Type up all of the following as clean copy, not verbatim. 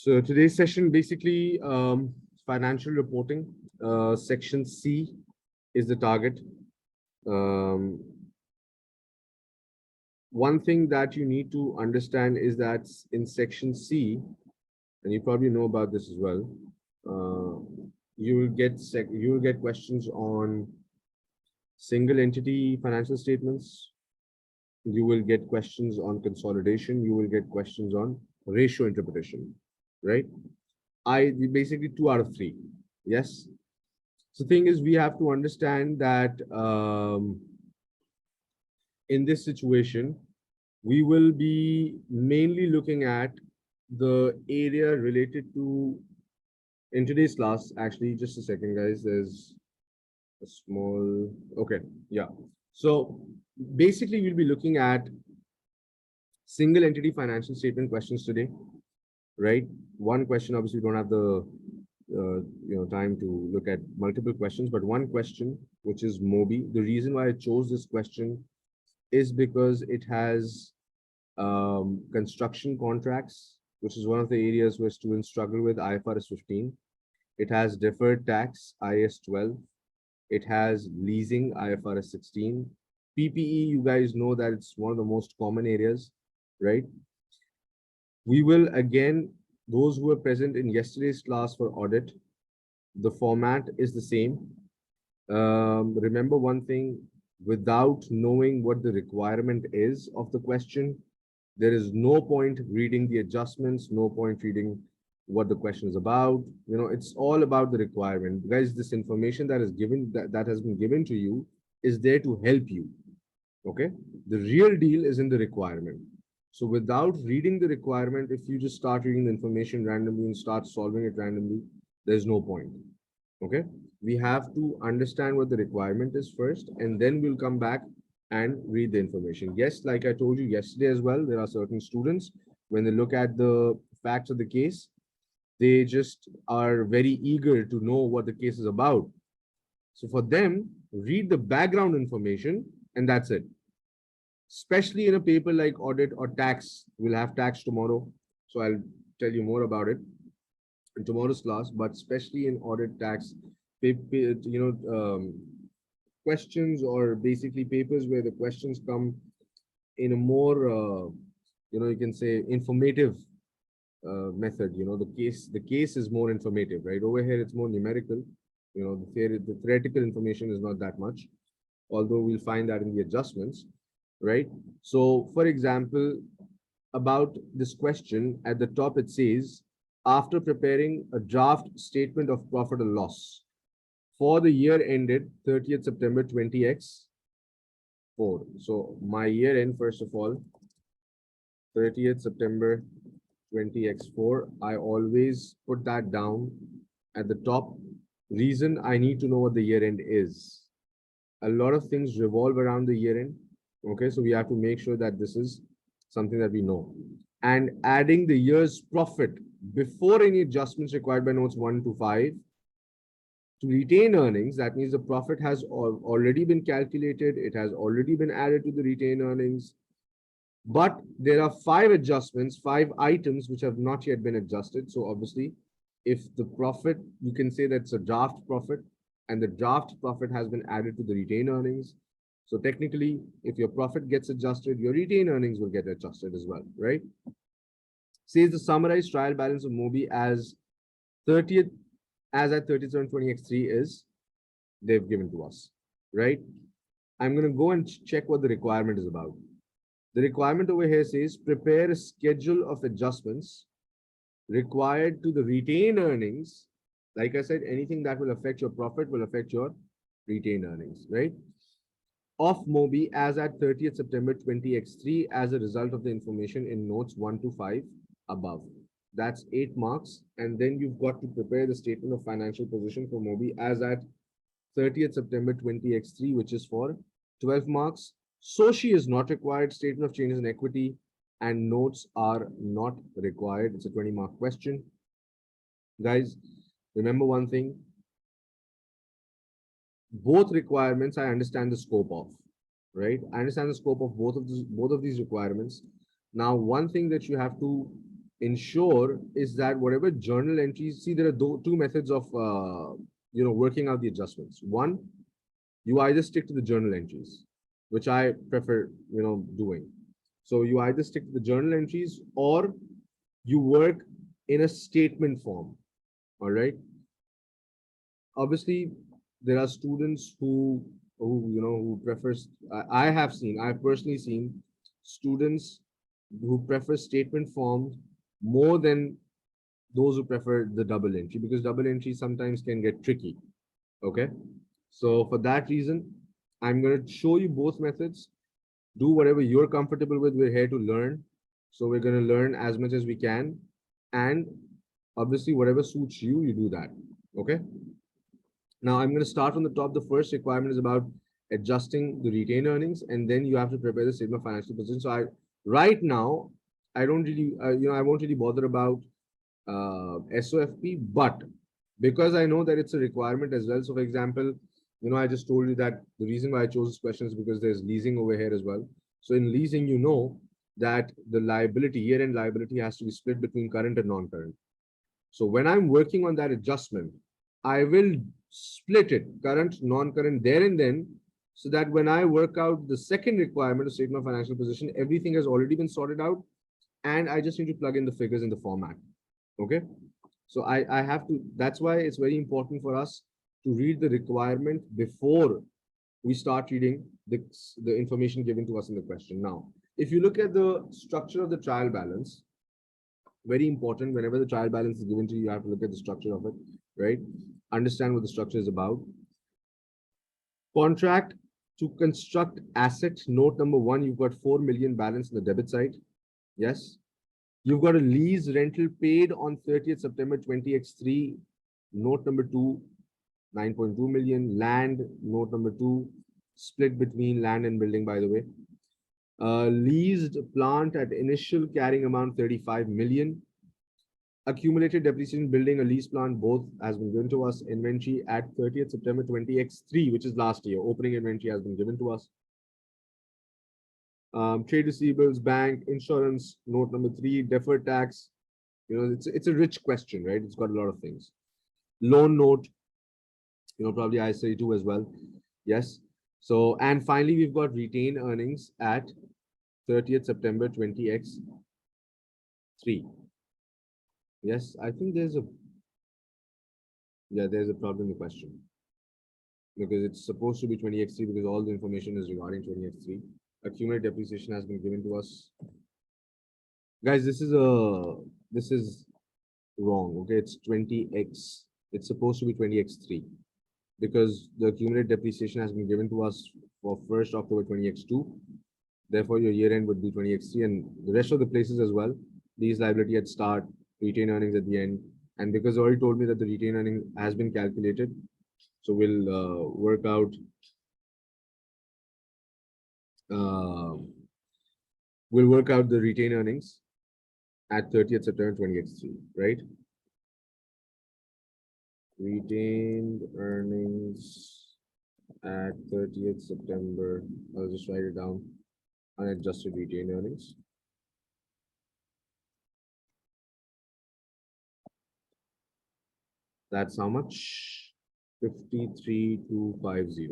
So today's session basically financial reporting. Section C is the target. Um, One thing that you need to understand is that in section C, and you probably know about this as well, you will get questions on single entity financial statements. You will get questions on consolidation. You will get questions on ratio interpretation, right? Basically 2 out of 3. Yes. So the thing is, we have to understand that in this situation, we will be mainly looking at the area related to, in today's class, actually, just a second, guys, there's a small, okay, yeah. So basically, we'll be looking at single entity financial statement questions today, right? One question, obviously, we don't have the time to look at multiple questions, but one question, which is Moby. The reason why I chose this question is because it has construction contracts, which is one of the areas where students struggle with IFRS 15. It has deferred tax, IS 12. It has leasing, IFRS 16. PPE, you guys know that it's one of the most common areas, right? We will, again, those who were present in yesterday's class for audit, the format is the same. Remember one thing, without knowing what the requirement is of the question, there is no point reading the adjustments, no point reading what the question is about. It's all about the requirement. Guys, this information that is given, that has been given to you is there to help you. Okay? The real deal is in the requirement. So without reading the requirement, if you just start reading the information randomly and start solving it randomly, there's no point. Okay? We have to understand what the requirement is first, and then we'll come back and read the information. Yes, like I told you yesterday as well, there are certain students, when they look at the facts of the case, they just are very eager to know what the case is about. So for them, read the background information, and that's it. Especially in a paper like audit or tax. We'll have tax tomorrow, so I'll tell you more about it in tomorrow's class, but especially in audit, tax, questions, or basically papers where the questions come in a more, you can say informative method. The case is more informative, right? Over here, it's more numerical. The theoretical information is not that much, although we'll find that in the adjustments, right? So, for example, about this question, at the top it says, after preparing a draft statement of profit or loss for the year ended 30th September 20x4. So my year end, first of all, 30th September 20x4, I always put that down at the top. Reason, I need to know what the year end is. A lot of things revolve around the year end. Okay, so we have to make sure that this is something that we know. And adding the year's profit before any adjustments required by notes 1 to 5 to retained earnings. That means the profit has already been calculated. It has already been added to the retained earnings. But there are 5 adjustments, 5 items which have not yet been adjusted. So obviously, if the profit, you can say that's a draft profit, and the draft profit has been added to the retained earnings. So technically, if your profit gets adjusted, your retained earnings will get adjusted as well, right? Says the summarized trial balance of Moby as 30th, as at 3720x3 is, they've given to us, right? I'm going to go and check what the requirement is about. The requirement over here says, prepare a schedule of adjustments required to the retained earnings. Like I said, anything that will affect your profit will affect your retained earnings, right? Of Moby as at 30th September 20x3 as a result of the information in notes 1 to 5 above. That's 8 marks. And then you've got to prepare the statement of financial position for Moby as at 30th September 20x3, which is for 12 marks. SOSHI is not required. Statement of changes in equity and notes are not required. It's a 20-mark question. Guys, remember one thing. Both requirements, I understand the scope of, right? I understand the scope of both of these requirements. Now, one thing that you have to ensure is that whatever journal entries, see, there are two methods of working out the adjustments. One, you either stick to the journal entries, which I prefer doing. So you either stick to the journal entries or you work in a statement form. All right. Obviously, there are students who prefers. I've personally seen students who prefer statement forms more than those who prefer the double entry, because double entry sometimes can get tricky. Okay. So for that reason, I'm going to show you both methods. Do whatever you're comfortable with. We're here to learn. So we're going to learn as much as we can. And obviously, whatever suits you, you do that. Okay. Now I'm going to start from the top. The first requirement is about adjusting the retained earnings, and then you have to prepare the statement of financial position. So right now, I don't really, I won't really bother about SOFP, but because I know that it's a requirement as well. So for example, I just told you that the reason why I chose this question is because there's leasing over here as well. So in leasing, that the liability, year-end liability, has to be split between current and non-current. So when I'm working on that adjustment, I will split it, current, non-current, there and then, so that when I work out the second requirement of statement of financial position, everything has already been sorted out, and I just need to plug in the figures in the format. Okay. So I have to, that's why it's very important for us to read the requirement before we start reading the information given to us in the question. Now, if you look at the structure of the trial balance, very important, whenever the trial balance is given to you, you have to look at the structure of it, right? Understand what the structure is about. Contract to construct asset, note number 1, you've got 4 million balance on the debit side. Yes. You've got a lease rental paid on 30th September 20x3, note number 2, 9.2 million. Land, note number 2, split between land and building, by the way. Leased plant at initial carrying amount 35 million. Accumulated depreciation building, a lease plant, both has been given to us. Inventory at 30th September 20x3, which is last year. Opening inventory has been given to us. Trade receivables, bank, insurance, note number 3, deferred tax. It's a rich question, right? It's got a lot of things. Loan note, probably ISA 2 as well. Yes. So, and finally, we've got retained earnings at 30th September 20x3. Yes, I think there's a problem in the question, because it's supposed to be 20x3 because all the information is regarding 20x3. Accumulated depreciation has been given to us. Guys, this is wrong. Okay, it's 20x. It's supposed to be 20x3 because the accumulated depreciation has been given to us for 1st October 20x2. Therefore, your year end would be 20x3, and the rest of the places as well. These liability at start, retained earnings at the end, and because you already told me that the retained earning has been calculated, so we'll work out. We'll work out the retained earnings at 30th September 20x3, right? Retained earnings at 30th September. I'll just write it down. Unadjusted retained earnings. That's how much? 53,250.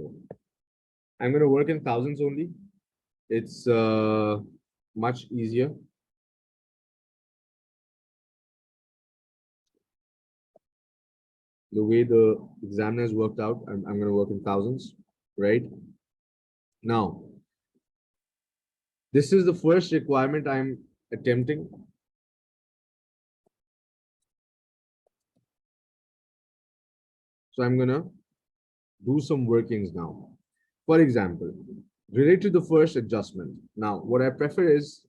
I'm going to work in thousands only. It's much easier. The way the examiner has worked out, I'm going to work in thousands, right? Now, this is the first requirement I'm attempting. So I'm going to do some workings now. For example, related to the first adjustment. Now, what I prefer is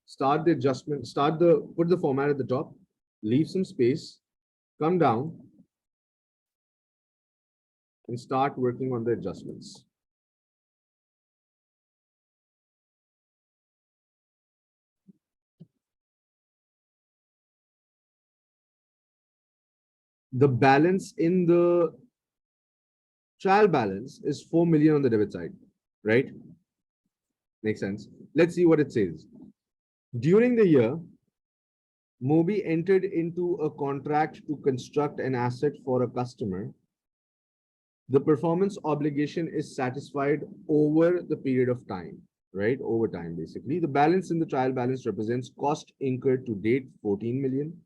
start the adjustment, put the format at the top, leave some space, come down, and start working on the adjustments. The balance in the trial balance is 4 million on the debit side, right? Makes sense. Let's see what it says. During the year, Moby entered into a contract to construct an asset for a customer. The performance obligation is satisfied over the period of time, right? Over time, basically. The balance in the trial balance represents cost incurred to date, 14 million.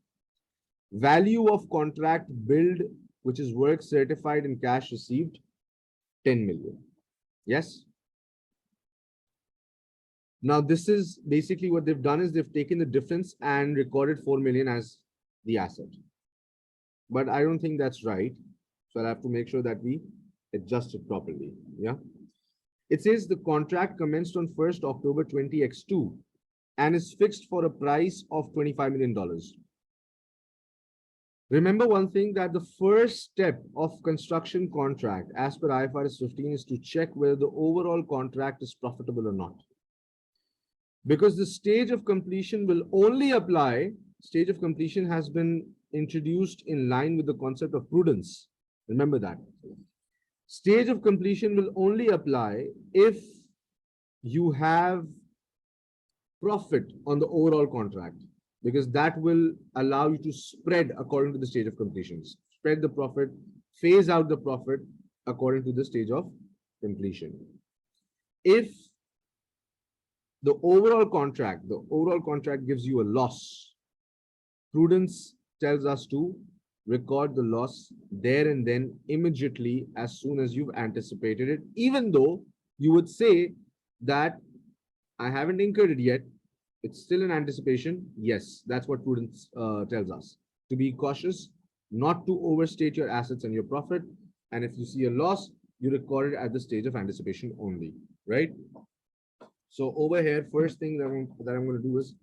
Value of contract billed, which is work certified and cash received, 10 million. Yes? Now, this is basically what they've done is they've taken the difference and recorded 4 million as the asset. But I don't think that's right. So I'll have to make sure that we adjust it properly. Yeah. It says the contract commenced on 1st October 20x2 and is fixed for a price of $25 million. Remember one thing, that the first step of construction contract as per IFRS 15 is to check whether the overall contract is profitable or not. Because the stage of completion will only apply, stage of completion has been introduced in line with the concept of prudence. Remember that. Stage of completion will only apply if you have profit on the overall contract, because that will allow you to spread according to the stage of completion. Spread the profit, phase out the profit according to the stage of completion. If the overall contract gives you a loss, prudence tells us to record the loss there and then immediately as soon as you've anticipated it, even though you would say that I haven't incurred it yet. It's still in anticipation. Yes, that's what prudence tells us. To be cautious, not to overstate your assets and your profit. And if you see a loss, you record it at the stage of anticipation only, right? So over here, first thing that I'm going to do is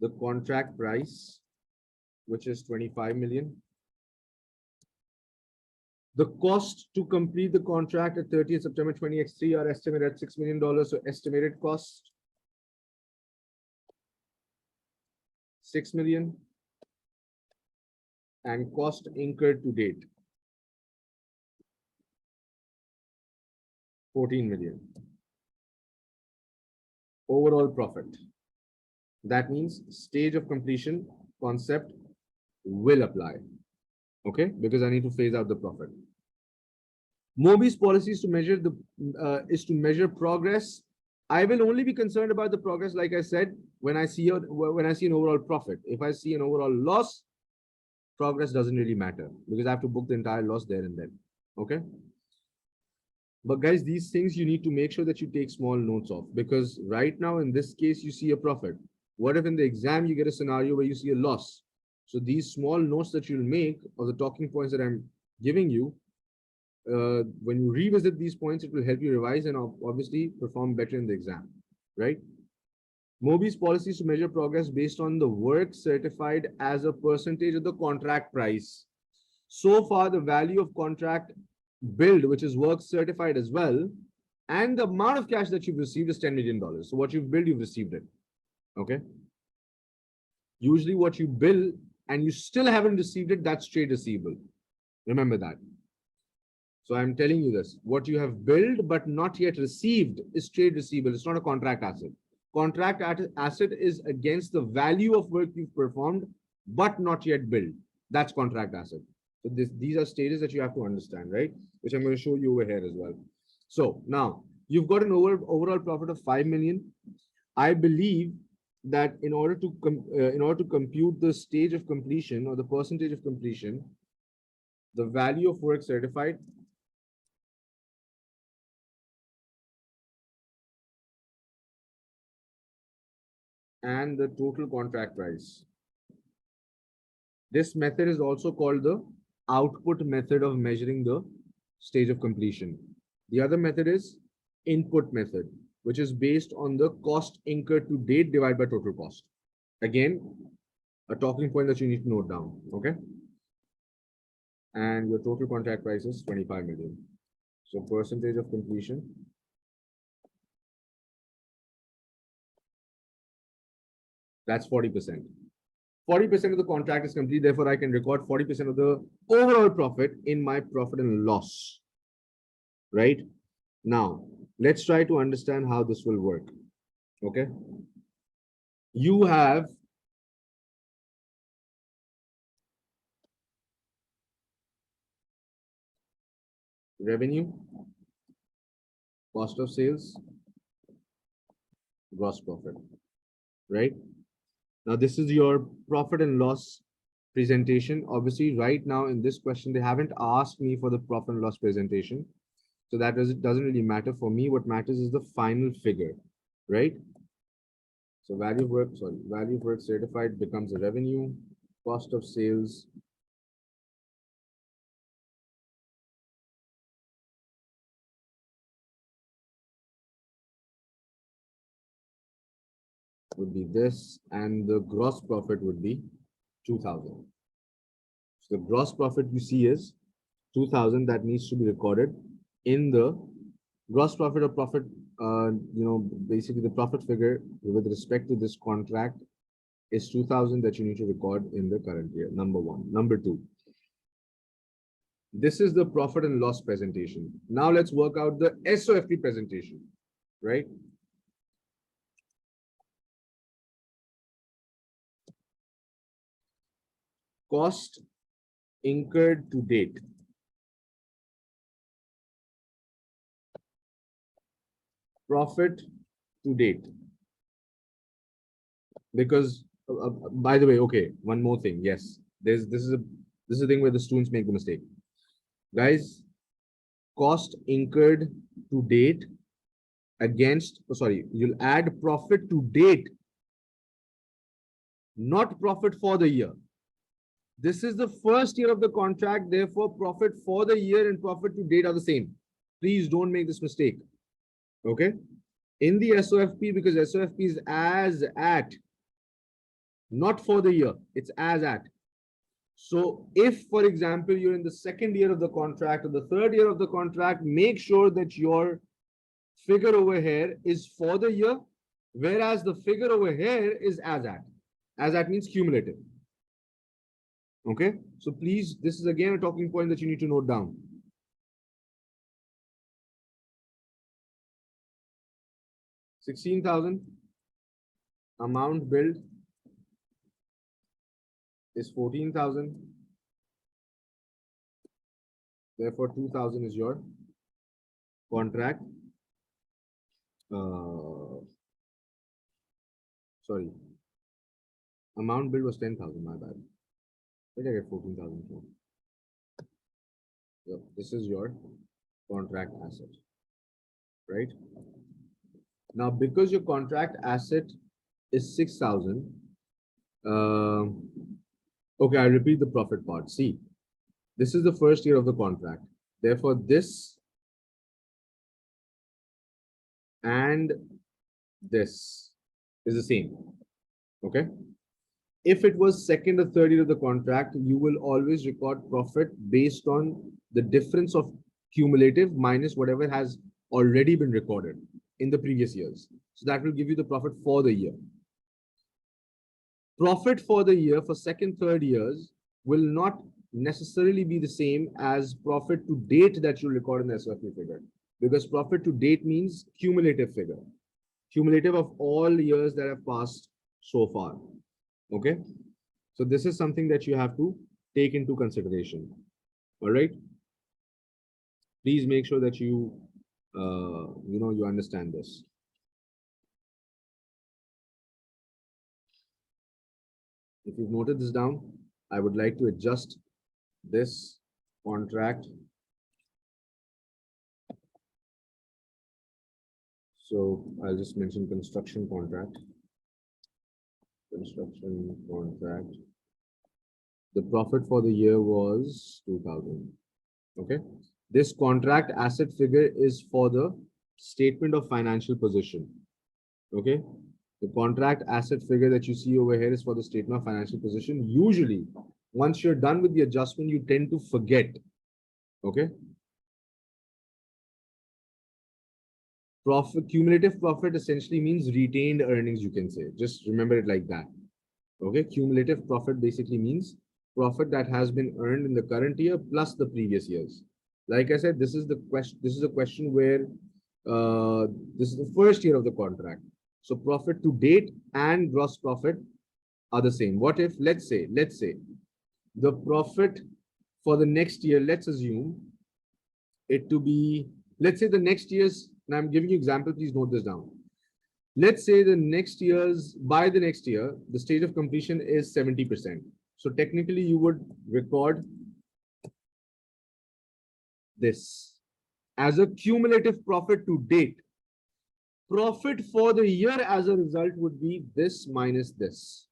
the contract price, which is 25 million. The cost to complete the contract at 30th September 20x3 are estimated at $6 million. So estimated cost, 6 million, and cost incurred to date, 14 million. Overall profit. That means stage of completion concept will apply. Okay, because I need to phase out the profit. Moby's policy is to measure progress. I will only be concerned about the progress, like I said, when I see an overall profit. If I see an overall loss, progress doesn't really matter because I have to book the entire loss there and then. Okay. But guys, these things you need to make sure that you take small notes of, because right now in this case you see a profit. What if in the exam you get a scenario where you see a loss? So these small notes that you'll make, or the talking points that I'm giving you, when you revisit these points, it will help you revise and obviously perform better in the exam, right? Moby's policy is to measure progress based on the work certified as a percentage of the contract price. So far, the value of contract billed, which is work certified as well, and the amount of cash that you've received is $10 million. So what you've billed, you've received it. Okay. Usually what you bill and you still haven't received it, that's trade receivable. Remember that. So I'm telling you this, what you have billed but not yet received is trade receivable. It's not a contract asset. Contract asset is against the value of work you've performed but not yet billed. That's contract asset. So these are stages that you have to understand, right? Which I'm going to show you over here as well. So now you've got an overall profit of 5 million. I believe that in order to compute the stage of completion or the percentage of completion, the value of work certified and the total contract price. This method is also called the output method of measuring the stage of completion. The other method is input method, which is based on the cost incurred to date divided by total cost. Again, a talking point that you need to note down, okay? And your total contract price is 25 million. So percentage of completion. That's 40%. 40% of the contract is complete. Therefore, I can record 40% of the overall profit in my profit and loss. Right? Now, let's try to understand how this will work. Okay? You have revenue, cost of sales, gross profit, right? Now, this is your profit and loss presentation. Obviously, right now in this question, they haven't asked me for the profit and loss presentation. So that doesn't really matter for me. What matters is the final figure, right? So value of work certified becomes a revenue, cost of sales would be this, and the gross profit would be 2000. So the gross profit you see is 2000 that needs to be recorded in the gross profit or profit, basically the profit figure with respect to this contract is 2000 that you need to record in the current year, number one. Number two, this is the profit and loss presentation. Now let's work out the SOFP presentation, right? Cost incurred to date. Profit to date. Because by the way, okay, one more thing. Yes, this is a thing where the students make the mistake. Guys, cost incurred to date against, you'll add profit to date, not profit for the year. This is the first year of the contract, therefore profit for the year and profit to date are the same. Please don't make this mistake. Okay? In the SOFP, because SOFP is as at, not for the year, it's as at. So if, for example, you're in the second year of the contract or the third year of the contract, make sure that your figure over here is for the year, whereas the figure over here is as at. As at means cumulative. Okay, so please, this is again a talking point that you need to note down. $16,000 amount billed is 14,000. Therefore, 2,000 is your contract. Sorry, amount billed was 10,000. My bad. Where did I get 14,000 from? So this is your contract asset, right? Now, because your contract asset is 6,000, okay, I'll repeat the profit part. See, this is the first year of the contract. Therefore, this and this is the same, okay? If it was second or third year of the contract, you will always record profit based on the difference of cumulative minus whatever has already been recorded in the previous years. So that will give you the profit for the year. Profit for the year for second, third years will not necessarily be the same as profit to date that you record in the SOFP figure, because profit to date means cumulative figure, cumulative of all years that have passed so far. Okay, so this is something that you have to take into consideration. All right, please make sure that you you understand this. If you've noted this down, I would like to adjust this contract. So I'll just mention construction contract. Construction contract. The profit for the year was 2,000. Okay. This contract asset figure is for the statement of financial position. Okay. The contract asset figure that you see over here is for the statement of financial position. Usually, once you're done with the adjustment, you tend to forget. Okay. Profit, cumulative profit essentially means retained earnings, you can say. Just remember it like that. Okay. Cumulative profit basically means profit that has been earned in the current year plus the previous years. Like I said, this is the question. This is a question where this is the first year of the contract. So profit to date and gross profit are the same. What if, let's say, the profit for the next year, let's assume it to be, let's say the next year's, and I'm giving you example, please note this down. Let's say by the next year, the stage of completion is 70%. So technically you would record this as a cumulative profit to date. Profit for the year as a result would be this minus this.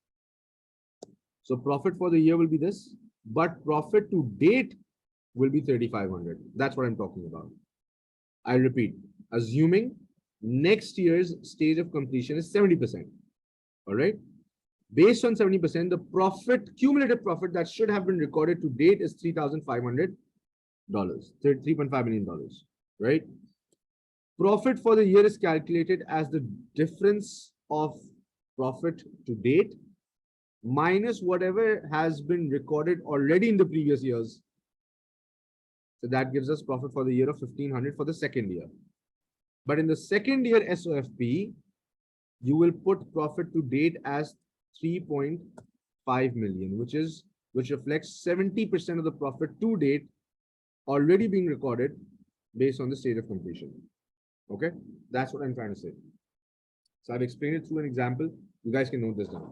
So profit for the year will be this, but profit to date will be 3,500. That's what I'm talking about. I repeat, assuming next year's stage of completion is 70%. All right. Based on 70%, the profit, cumulative profit that should have been recorded to date is $3,500, $3.5 million, right? Profit for the year is calculated as the difference of profit to date minus whatever has been recorded already in the previous years. So that gives us profit for the year of 1,500 for the second year. But in the second year SOFP, you will put profit to date as 3.5 million, which reflects 70% of the profit to date already being recorded based on the state of completion. Okay, that's what I'm trying to say. So I've explained it through an example. You guys can note this down.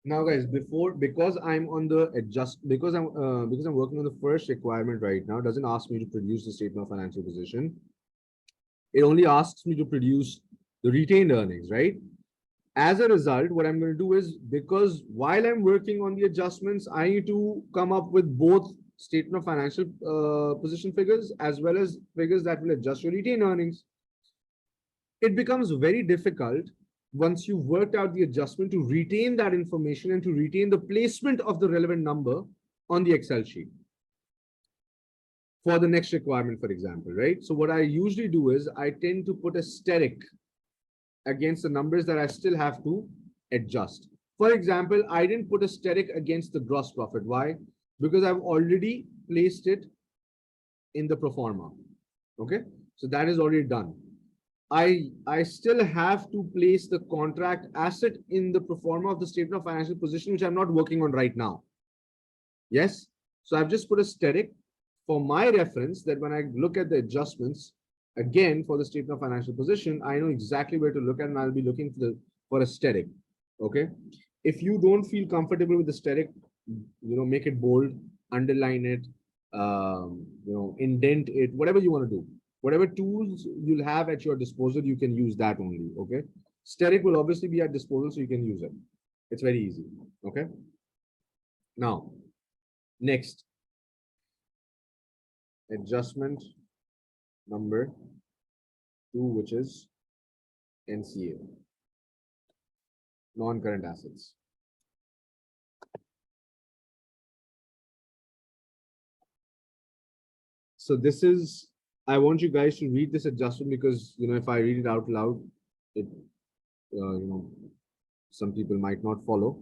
Now, guys, because I'm working on the first requirement right now, doesn't ask me to produce the statement of financial position. It only asks me to produce the retained earnings, right? As a result, what I'm going to do is, because while I'm working on the adjustments, I need to come up with both statement of financial position figures as well as figures that will adjust your retained earnings. It becomes very difficult once you've worked out the adjustment to retain that information and to retain the placement of the relevant number on the Excel sheet for the next requirement, for example, right? So what I usually do is I tend to put a asterisk against the numbers that I still have to adjust. For example, I didn't put a asterisk against the gross profit. Why? Because I've already placed it in the pro forma. Okay, so that is already done. I still have to place the contract asset in the pro forma of the statement of financial position, which I'm not working on right now. Yes, so I've just put a asterisk for my reference that when I look at the adjustments again for the statement of financial position, I know exactly where to look at, and I'll be looking for a asterisk. Okay, if you don't feel comfortable with the asterisk, make it bold, underline it, indent it, whatever you want to do. Whatever tools you'll have at your disposal, you can use that only. Okay, asterisk will obviously be at disposal, so you can use it. It's very easy. Okay, now next, adjustment number 2, which is NCA, non-current assets. So this is, I want you guys to read this adjustment because, if I read it out loud, it, some people might not follow.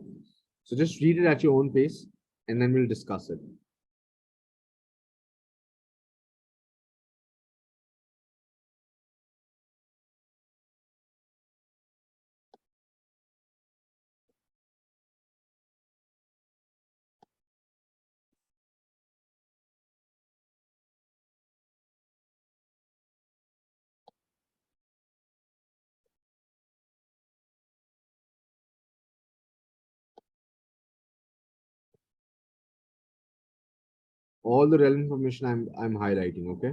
So just read it at your own pace and then we'll discuss it. All the relevant information I'm highlighting, okay?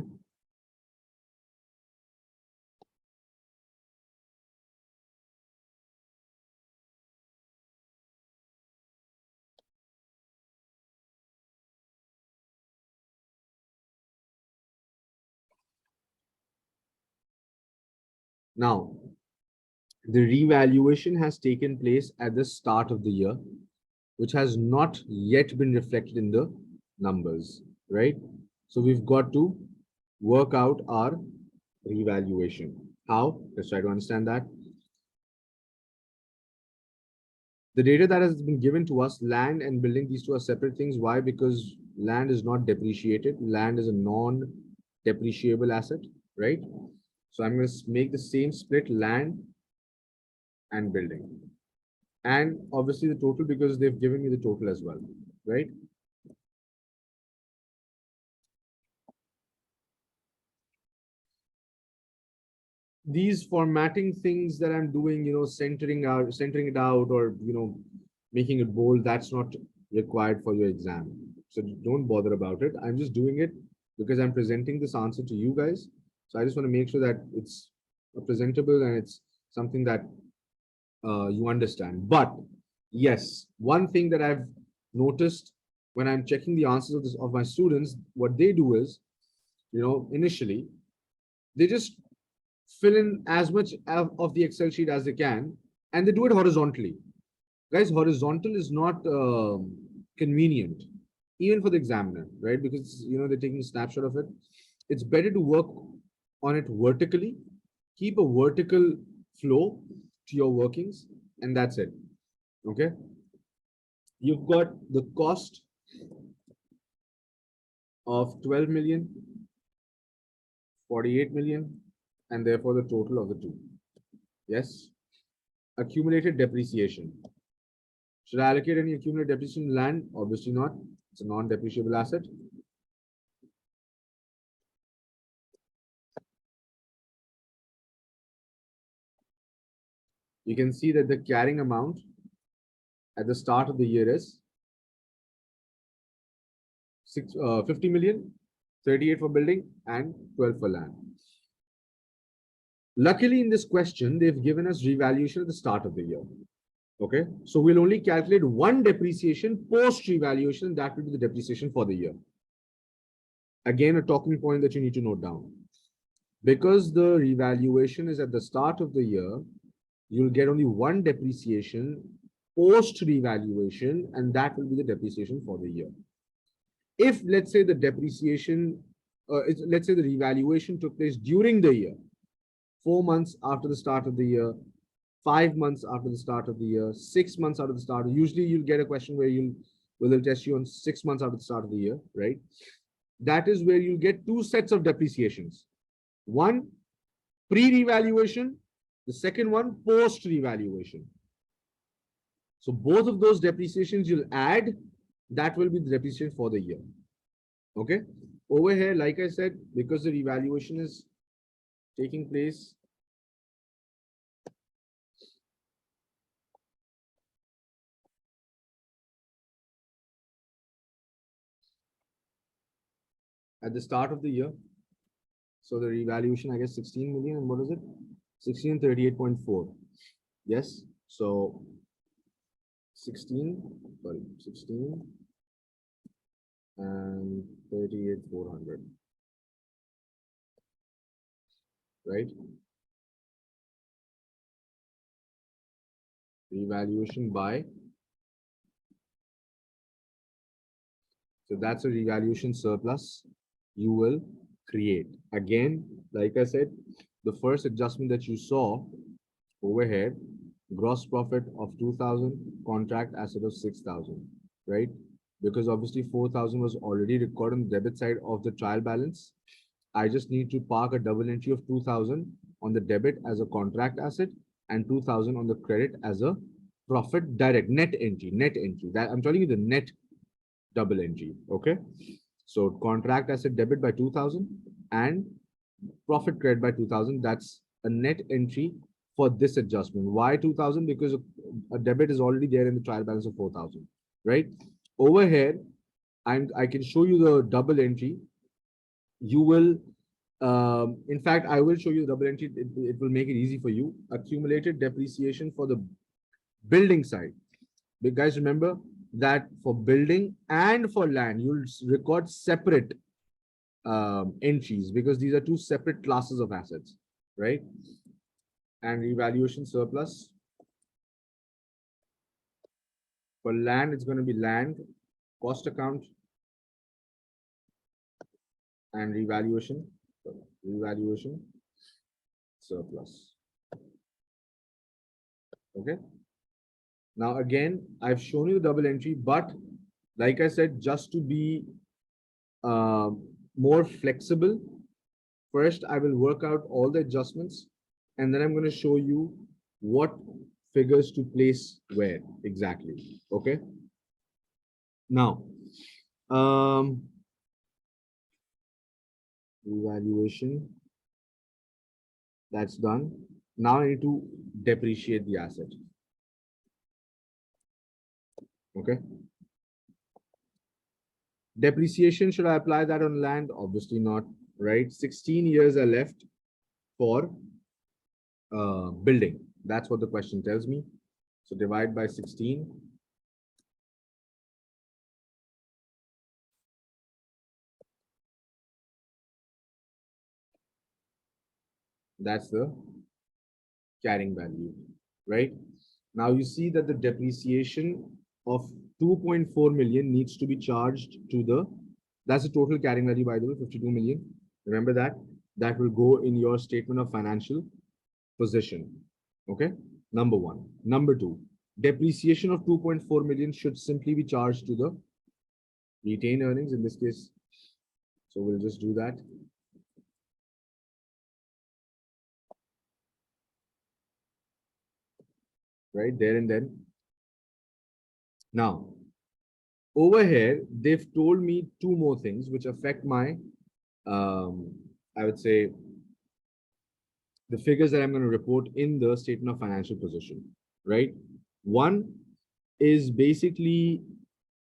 Now, the revaluation has taken place at the start of the year, which has not yet been reflected in the numbers, right? So we've got to work out our revaluation. How? Let's try to understand that. The data that has been given to us, land and building, these two are separate things. Why? Because land is not depreciated. Land is a non-depreciable asset, right? So I'm going to make the same split, land and building. And obviously the total, because they've given me the total as well. right? These formatting things that I'm doing, centering it out, or making it bold, that's not required for your exam. So don't bother about it. I'm just doing it because I'm presenting this answer to you guys. So I just want to make sure that it's presentable and it's something that you understand. But yes, one thing that I've noticed when I'm checking the answers of my students, what they do is, initially they just fill in as much of the Excel sheet as they can, and they do it horizontally. Guys, horizontal is not convenient, even for the examiner, right? Because they're taking a snapshot of it. It's better to work on it vertically, keep a vertical flow to your workings, and that's it. Okay. You've got the cost of 12 million, 48 million, and therefore the total of the two. Yes. Accumulated depreciation. Should I allocate any accumulated depreciation in land? Obviously not. It's a non-depreciable asset. You can see that the carrying amount at the start of the year is 50 million, 38 for building, and 12 for land. Luckily, in this question, they've given us revaluation at the start of the year. Okay, so we'll only calculate one depreciation post revaluation. That will be the depreciation for the year. Again, a talking point that you need to note down. Because the revaluation is at the start of the year, you'll get only one depreciation post revaluation, and that will be the depreciation for the year. If let's say the depreciation, let's say the revaluation took place during the year, 4 months after the start of the year, 5 months after the start of the year, 6 months after the start. Usually you'll get a question where they'll test you on 6 months after the start of the year, right? That is where you'll get two sets of depreciations. One pre-revaluation, the second one post-revaluation. So both of those depreciations you'll add, that will be the depreciation for the year. Okay. Over here, like I said, because the revaluation is taking place at the start of the year. So the revaluation, I guess 16 million, and what is it? 1638.4. Yes. So 16 and 38,400. Right? Revaluation by. So that's a revaluation surplus you will create. Again, like I said, the first adjustment that you saw over here, gross profit of 2,000, contract asset of 6,000, right? Because obviously 4,000 was already recorded on the debit side of the trial balance. I just need to park a double entry of 2,000 on the debit as a contract asset and 2,000 on the credit as a profit direct net entry. That I'm telling you the net double entry. Okay. So contract asset debit by 2,000 and profit credit by 2,000. That's a net entry for this adjustment. Why 2,000? Because a debit is already there in the trial balance of 4,000, right? Over here, I can show you the double entry. You will, in fact, I will show you the double entry. It will make it easy for you. Accumulated depreciation for the building side. But guys, remember that for building and for land, you'll record separate entries because these are two separate classes of assets, right? And revaluation surplus. For land, it's going to be land, cost account, and revaluation surplus. Okay. Now, again, I've shown you the double entry, but like I said, just to be more flexible, first I will work out all the adjustments, and then I'm going to show you what figures to place where exactly. Okay. Now, revaluation, that's done. Now I need to depreciate the asset. Okay. Depreciation, should I apply that on land? Obviously not, right? 16 years are left for building. That's what the question tells me. So divide by 16. That's the carrying value, right? Now you see that the depreciation of 2.4 million needs to be charged to the, that's the total carrying value, by the way, 52 million. Remember that. That will go in your statement of financial position. Okay. Number one. Number two, depreciation of 2.4 million should simply be charged to the retained earnings in this case. So we'll just do that. Right there and then. Now, over here, they've told me two more things which affect my, I would say, the figures that I'm going to report in the statement of financial position, right? One is basically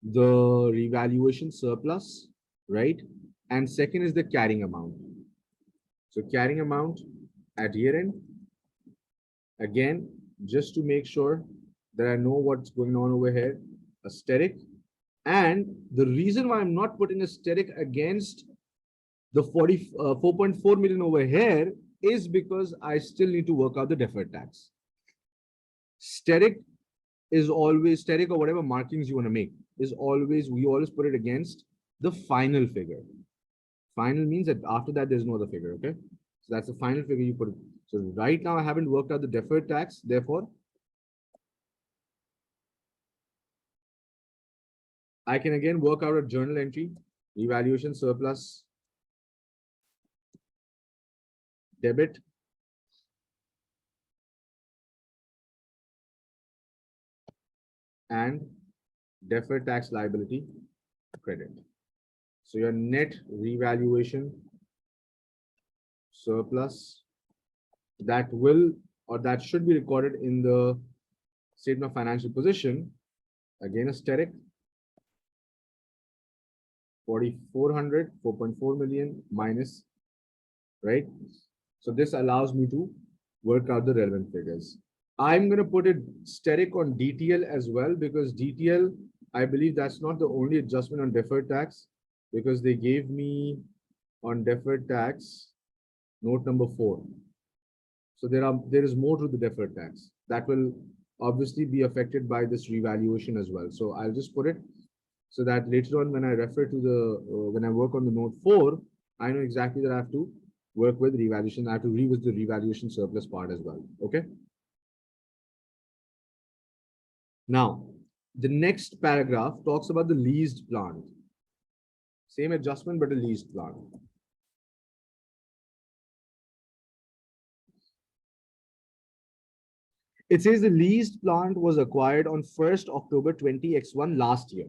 the revaluation surplus, right? And second is the carrying amount. So carrying amount at year end, again, just to make sure that I know what's going on over here, asterisk. And the reason why I'm not putting asterisk against the 4.4 million over here is because I still need to work out the deferred tax. Steric is always, steric or whatever markings you want to make is always, we always put it against the final figure. Final means that after that, there's no other figure, okay? So that's the final figure you put it. So right now I haven't worked out the deferred tax, therefore, I can again work out a journal entry, revaluation surplus, debit, and deferred tax liability credit. So your net revaluation surplus that will, or that should be recorded in the statement of financial position, again asterisk, 4,400, 4.4 million minus, right? So this allows me to work out the relevant figures. I'm going to put it asterisk on DTL as well, because DTL, I believe that's not the only adjustment on deferred tax, because they gave me on deferred tax note number 4. So there is more to the deferred tax that will obviously be affected by this revaluation as well. So I'll just put it so that later on when I refer to the, when I work on the note 4, I know exactly that I have to work with revaluation. I have to revisit the revaluation surplus part as well. Okay. Now, the next paragraph talks about the leased plant. Same adjustment, but a leased plant. It says the leased plant was acquired on 1st October 20x1 last year.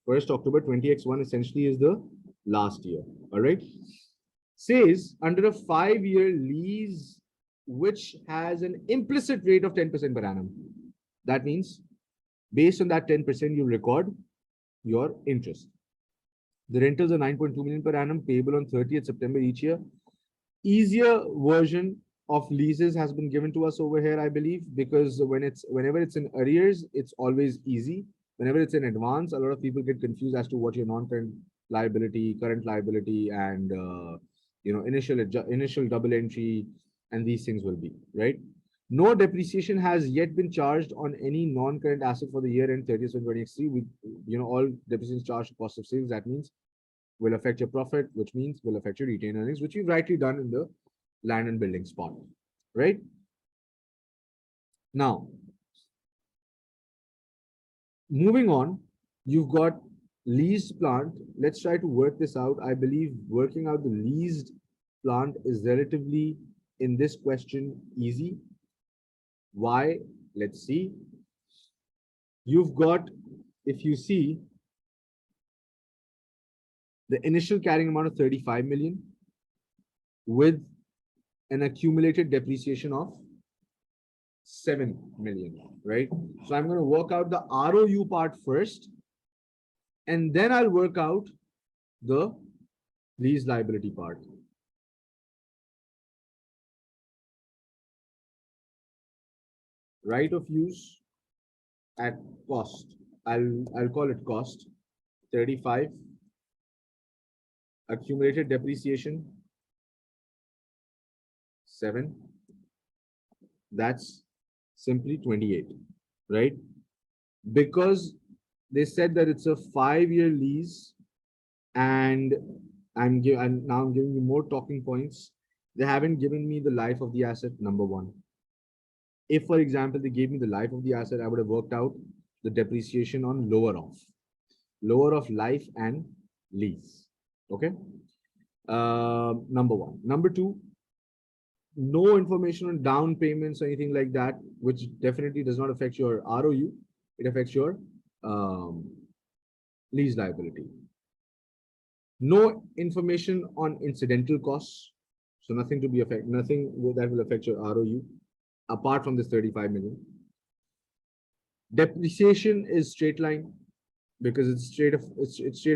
1st October 20x1 essentially is the last year. All right. Says under a 5-year lease, which has an implicit rate of 10% per annum. That means based on that 10%, you record your interest. The rentals are 9.2 million per annum, payable on 30th September each year. Easier version of leases has been given to us over here, I believe, because whenever it's in arrears, it's always easy. Whenever it's in advance, a lot of people get confused as to what your non-current liability, current liability, and initial double entry, and these things will be, right? No depreciation has yet been charged on any non-current asset for the year end 30th of 2023. All depreciation charged to cost of sales. That means will affect your profit, which means will affect your retained earnings, which we've rightly done in the land and building spot, right? Now, moving on, you've got leased plant. Let's try to work this out. I believe working out the leased plant is relatively, in this question, easy. Why? Let's see. You've got, if you see, the initial carrying amount of 35 million with an accumulated depreciation of 7 million, right? So I'm going to work out the ROU part first, and then I'll work out the lease liability part. Right of use at cost. I'll call it cost. 35. Accumulated depreciation 7. That's simply 28, right? Because they said that it's a 5-year lease, and I'm now giving you more talking points. They haven't given me the life of the asset, number one. If, for example, they gave me the life of the asset, I would have worked out the depreciation on lower of life and lease. Okay. Number one. Number two, no information on down payments or anything like that, which definitely does not affect your ROU. It affects your lease liability. No information on incidental costs. So nothing that will affect your ROU apart from this 35 million. Depreciation is straight line because it's straight of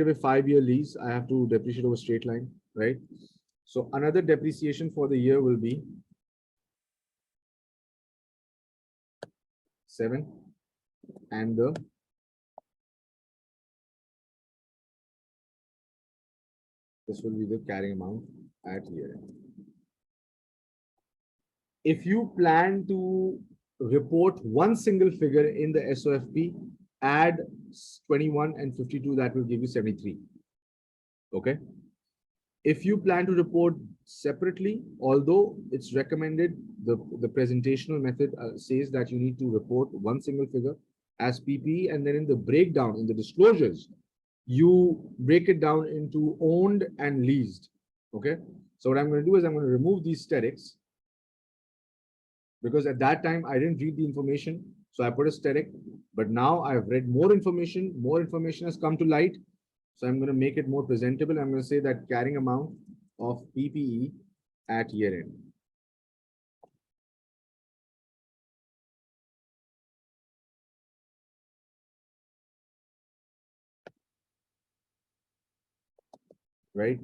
a 5-year lease. I have to depreciate over straight line, right? So another depreciation for the year will be 7, and this will be the carrying amount at year end. If you plan to report one single figure in the SOFP, add 21 and 52, that will give you 73. Okay. If you plan to report separately, although it's recommended, the presentational method says that you need to report one single figure as PPE, and then in the breakdown, in the disclosures, you break it down into owned and leased. Okay. So what I'm going to do is I'm going to remove these sterics, because at that time I didn't read the information. So I put a steric, but now I've read more information. More information has come to light. So I'm going to make it more presentable. I'm going to say that carrying amount of PPE at year end. Right?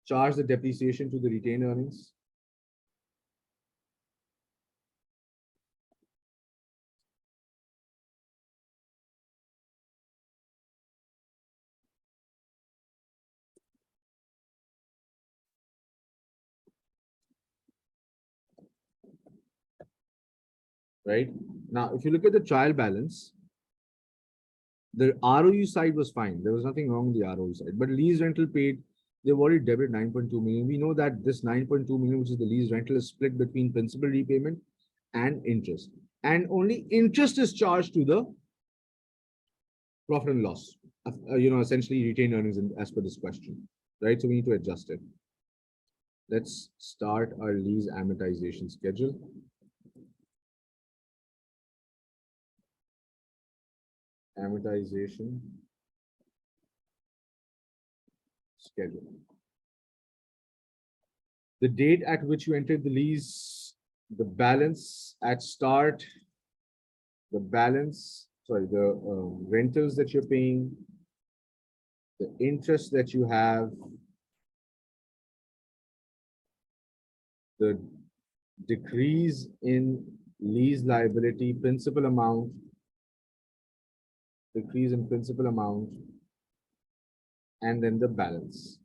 Charge the depreciation to the retained earnings. Right? Now, if you look at the trial balance, the ROU side was fine. There was nothing wrong with the ROU side, but lease rental paid, they've already debited 9.2 million. We know that this 9.2 million, which is the lease rental, is split between principal repayment and interest. And only interest is charged to the profit and loss, essentially retained earnings as per this question, right? So we need to adjust it. Let's start our lease amortization schedule. Amortization schedule. The date at which you entered the lease, the balance at start, the rentals that you're paying, the interest that you have, the decrease in lease liability principal amount, decrease in principal amount, and then the balance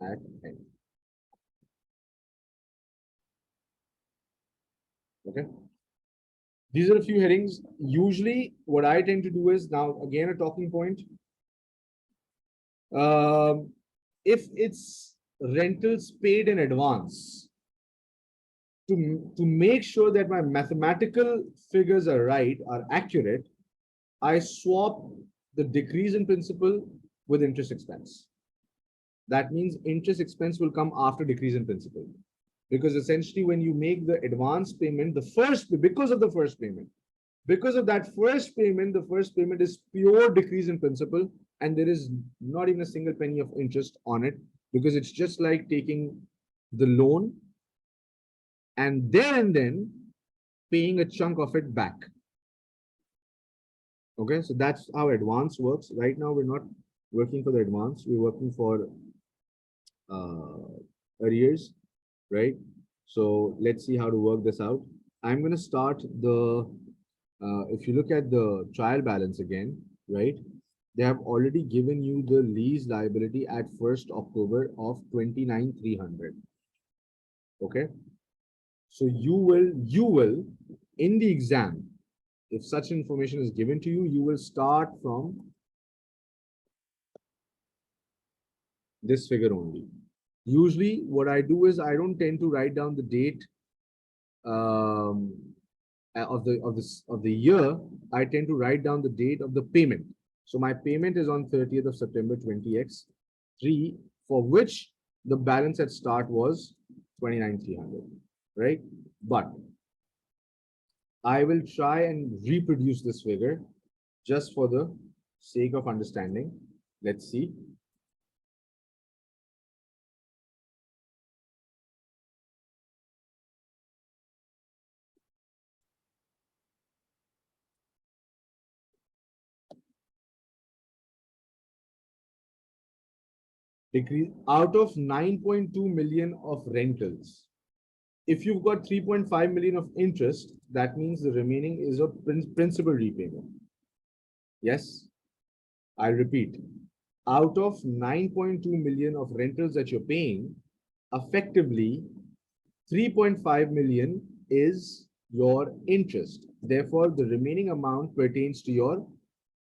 at end. Okay. These are a few headings. Usually what I tend to do is, now again a talking point. If it's rentals paid in advance, to make sure that my mathematical figures are right, are accurate, I swap the decrease in principal with interest expense. That means interest expense will come after decrease in principal. Because essentially when you make the advance payment, because of that first payment, the first payment is pure decrease in principal. and there is not even a single penny of interest on it, because it's just like taking the loan and then paying a chunk of it back. Okay, so that's how advance works. Right now, we're not working for the advance, we're working for arrears, right? So let's see how to work this out. I'm going to start if you look at the trial balance again, right? They have already given you the lease liability at 1st October of 29,300. Okay. So you will, in the exam, if such information is given to you, you will start from this figure only. Usually what I do is I don't tend to write down the date of the year. I tend to write down the date of the payment. So my payment is on 30th of September 20x3, for which the balance at start was 29,300, right? But I will try and reproduce this figure just for the sake of understanding. Let's see. Decrease out of 9.2 million of rentals. If you've got 3.5 million of interest, that means the remaining is a principal repayment. Yes, I'll repeat. Out of 9.2 million of rentals that you're paying, effectively 3.5 million is your interest. Therefore, the remaining amount pertains to your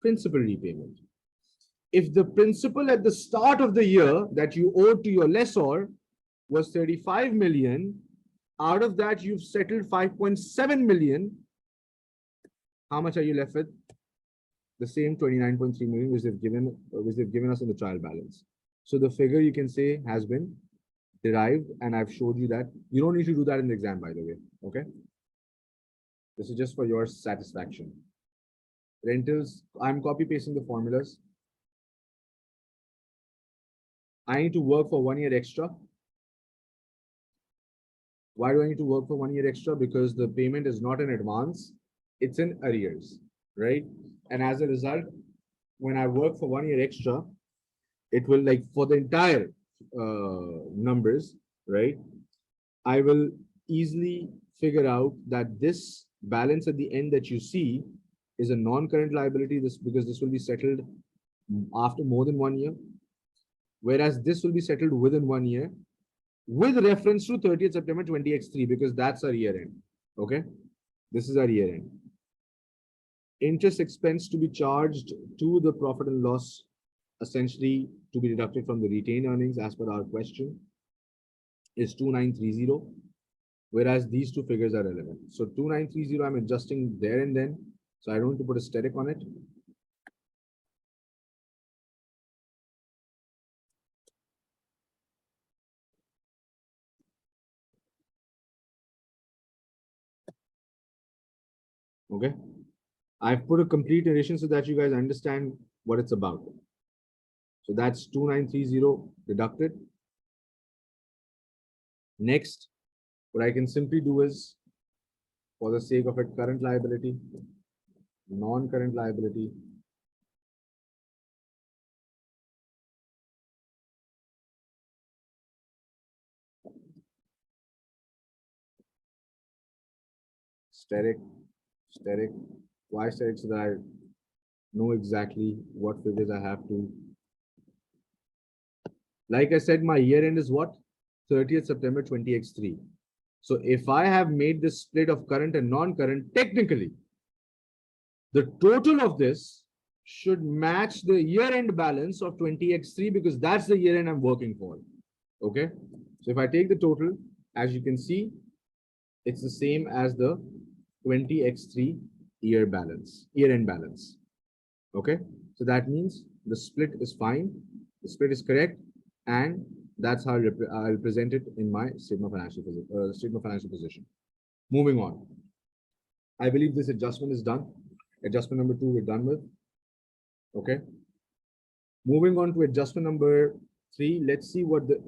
principal repayment. If the principal at the start of the year that you owed to your lessor was 35 million, out of that you've settled 5.7 million, how much are you left with? The same 29.3 million which they've given us in the trial balance. So the figure, you can say, has been derived, and I've showed you that. You don't need to do that in the exam, by the way. Okay, this is just for your satisfaction. Rentals, I'm copy pasting the formulas. I need to work for 1 year extra. Why do I need to work for 1 year extra? Because the payment is not in advance, it's in arrears, right? And as a result, when I work for 1 year extra, it will, like, for the entire numbers, right? I will easily figure out that this balance at the end that you see is a non-current liability, because this will be settled after more than 1 year, whereas this will be settled within 1 year with reference to 30th September 20x3, because that's our year end. Okay, this is our year end. Interest expense to be charged to the profit and loss, essentially to be deducted from the retained earnings as per our question, is 2930, whereas these two figures are relevant. So 2930, I'm adjusting there and then, so I don't need to put a static on it. Okay, I've put a complete narration so that you guys understand what it's about. So that's 2930 deducted. Next, what I can simply do is, for the sake of it, current liability, non-current liability, steric. Why steric? So that I know exactly what figures I have to. Like I said, my year end is what? 30th September 20x3. So if I have made this split of current and non-current, technically, the total of this should match the year-end balance of 20x3, because that's the year-end I'm working for. Okay. So if I take the total, as you can see, it's the same as the 20x3 year-end balance. Okay. So that means the split is fine. The split is correct. And that's how I'll present it in my statement of financial position. Moving on. I believe this adjustment is done. Adjustment number 2 we're done with. Okay. Moving on to adjustment number 3. Let's see what the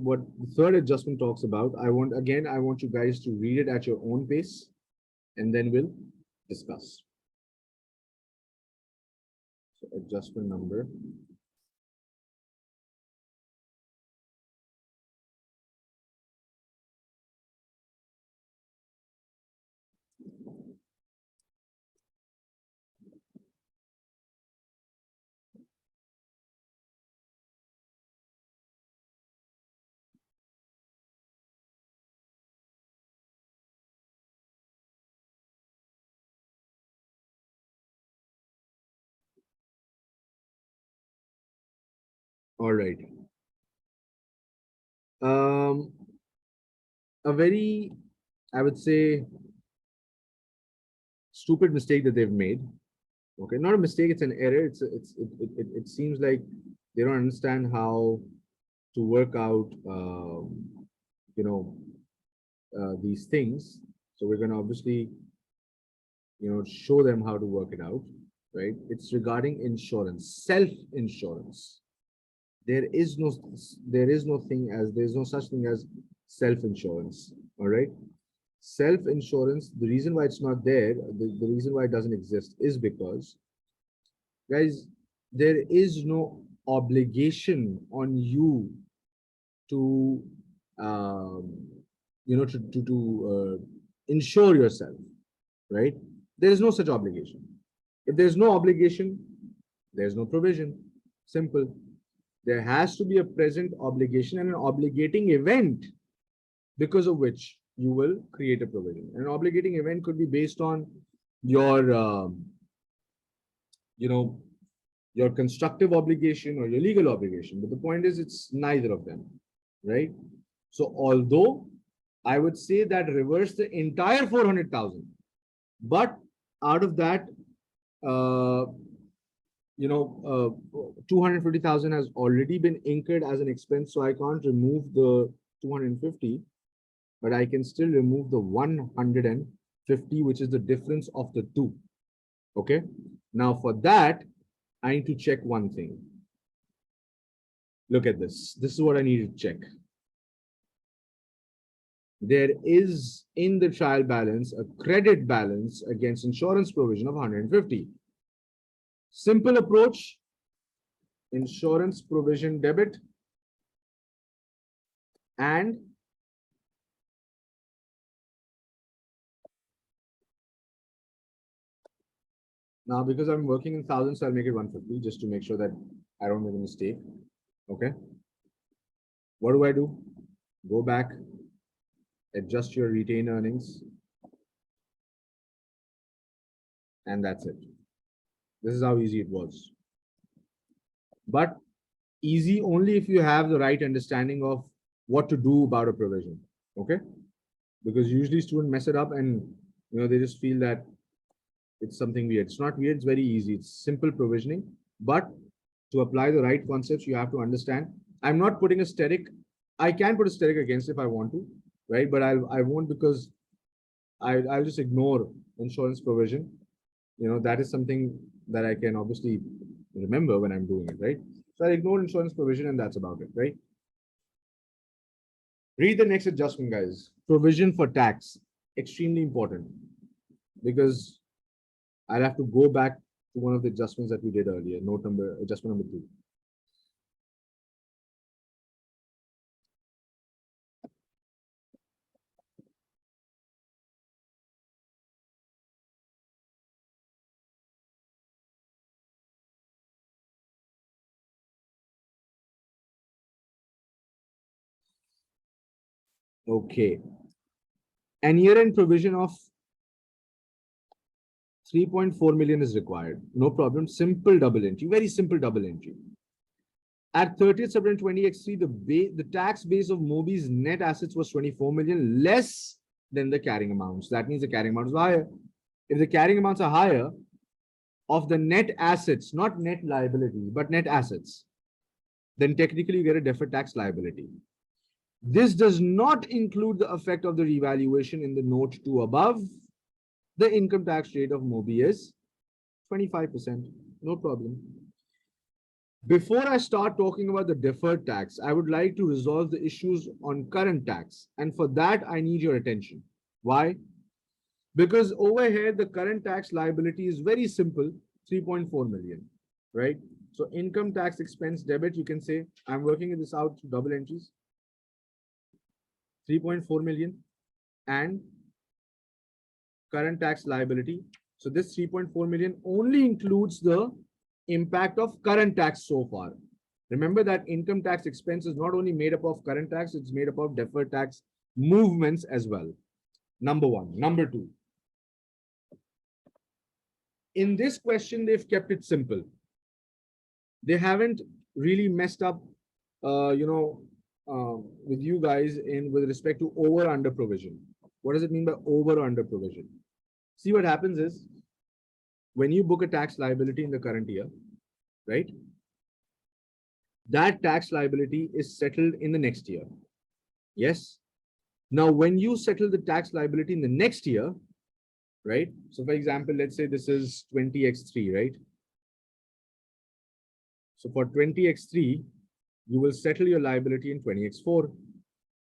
third adjustment talks about. I want you guys to read it at your own pace, and then we'll discuss. So adjustment number. All right. Um, a very, I would say, stupid mistake that they've made. Okay, not a mistake; it's an error. It seems like they don't understand how to work out, you know, these things. So we're going to obviously, show them how to work it out, right? It's regarding insurance, self-insurance. There is no, there's no such thing as self-insurance. All right. Self-insurance, the reason why it's not there, the reason why it doesn't exist is because, guys, there is no obligation on you to, um, insure yourself, right? There is no such obligation. If there's no obligation, there's no provision. Simple. There has to be a present obligation and an obligating event because of which you will create a provision. An obligating event could be based on your, your constructive obligation or your legal obligation. But the point is, it's neither of them, right? So although I would say that reverse the entire 400,000, but out of that, uh, 250,000 has already been incurred as an expense, so I can't remove the 250, but I can still remove the 150, which is the difference of the two. Okay. Now for that, I need to check one thing. Look at this. This is what I need to check. There is in the trial balance a credit balance against insurance provision of 150. Simple approach, insurance provision debit, and now because I'm working in thousands, I'll make it 150 just to make sure that I don't make a mistake. Okay. What do? Go back, adjust your retained earnings, and that's it. This is how easy it was. But easy only if you have the right understanding of what to do about a provision. Okay. Because usually students mess it up and they just feel that it's something weird. It's not weird, it's very easy. It's simple provisioning. But to apply the right concepts, you have to understand. I'm not putting a static. I can put a static against if I want to, right? But I won't, because I'll just ignore insurance provision. That is something that I can obviously remember when I'm doing it, right? So I ignore insurance provision and that's about it, right? Read the next adjustment, guys. Provision for tax. Extremely important, because I'll have to go back to one of the adjustments that we did earlier. Adjustment number 2. Okay. An year-end provision of 3.4 million is required. No problem. Simple double entry. Very simple double entry. At 30th September 2023, the tax base of Moby's net assets was 24 million, less than the carrying amounts. That means the carrying amounts are higher. If the carrying amounts are higher of the net assets, not net liabilities, but net assets, then technically you get a deferred tax liability. This does not include the effect of the revaluation in the note 2 above. The income tax rate of Moby is 25%. No problem. Before I start talking about the deferred tax, I would like to resolve the issues on current tax. And for that, I need your attention. Why? Because over here, the current tax liability is very simple, 3.4 million, right? So income tax expense debit, you can say, I'm working this out to double entries, 3.4 million, and current tax liability. So this 3.4 million only includes the impact of current tax so far. Remember that income tax expense is not only made up of current tax, it's made up of deferred tax movements as well. Number one. Number two. In this question, they've kept it simple. They haven't really messed up, with you guys with respect to over under provision. What does it mean by over under provision? See, what happens is when you book a tax liability in the current year, right? That tax liability is settled in the next year. Yes. Now, when you settle the tax liability in the next year, right? So for example, let's say this is 20x3, right? So for 20x3, you will settle your liability in 20x4.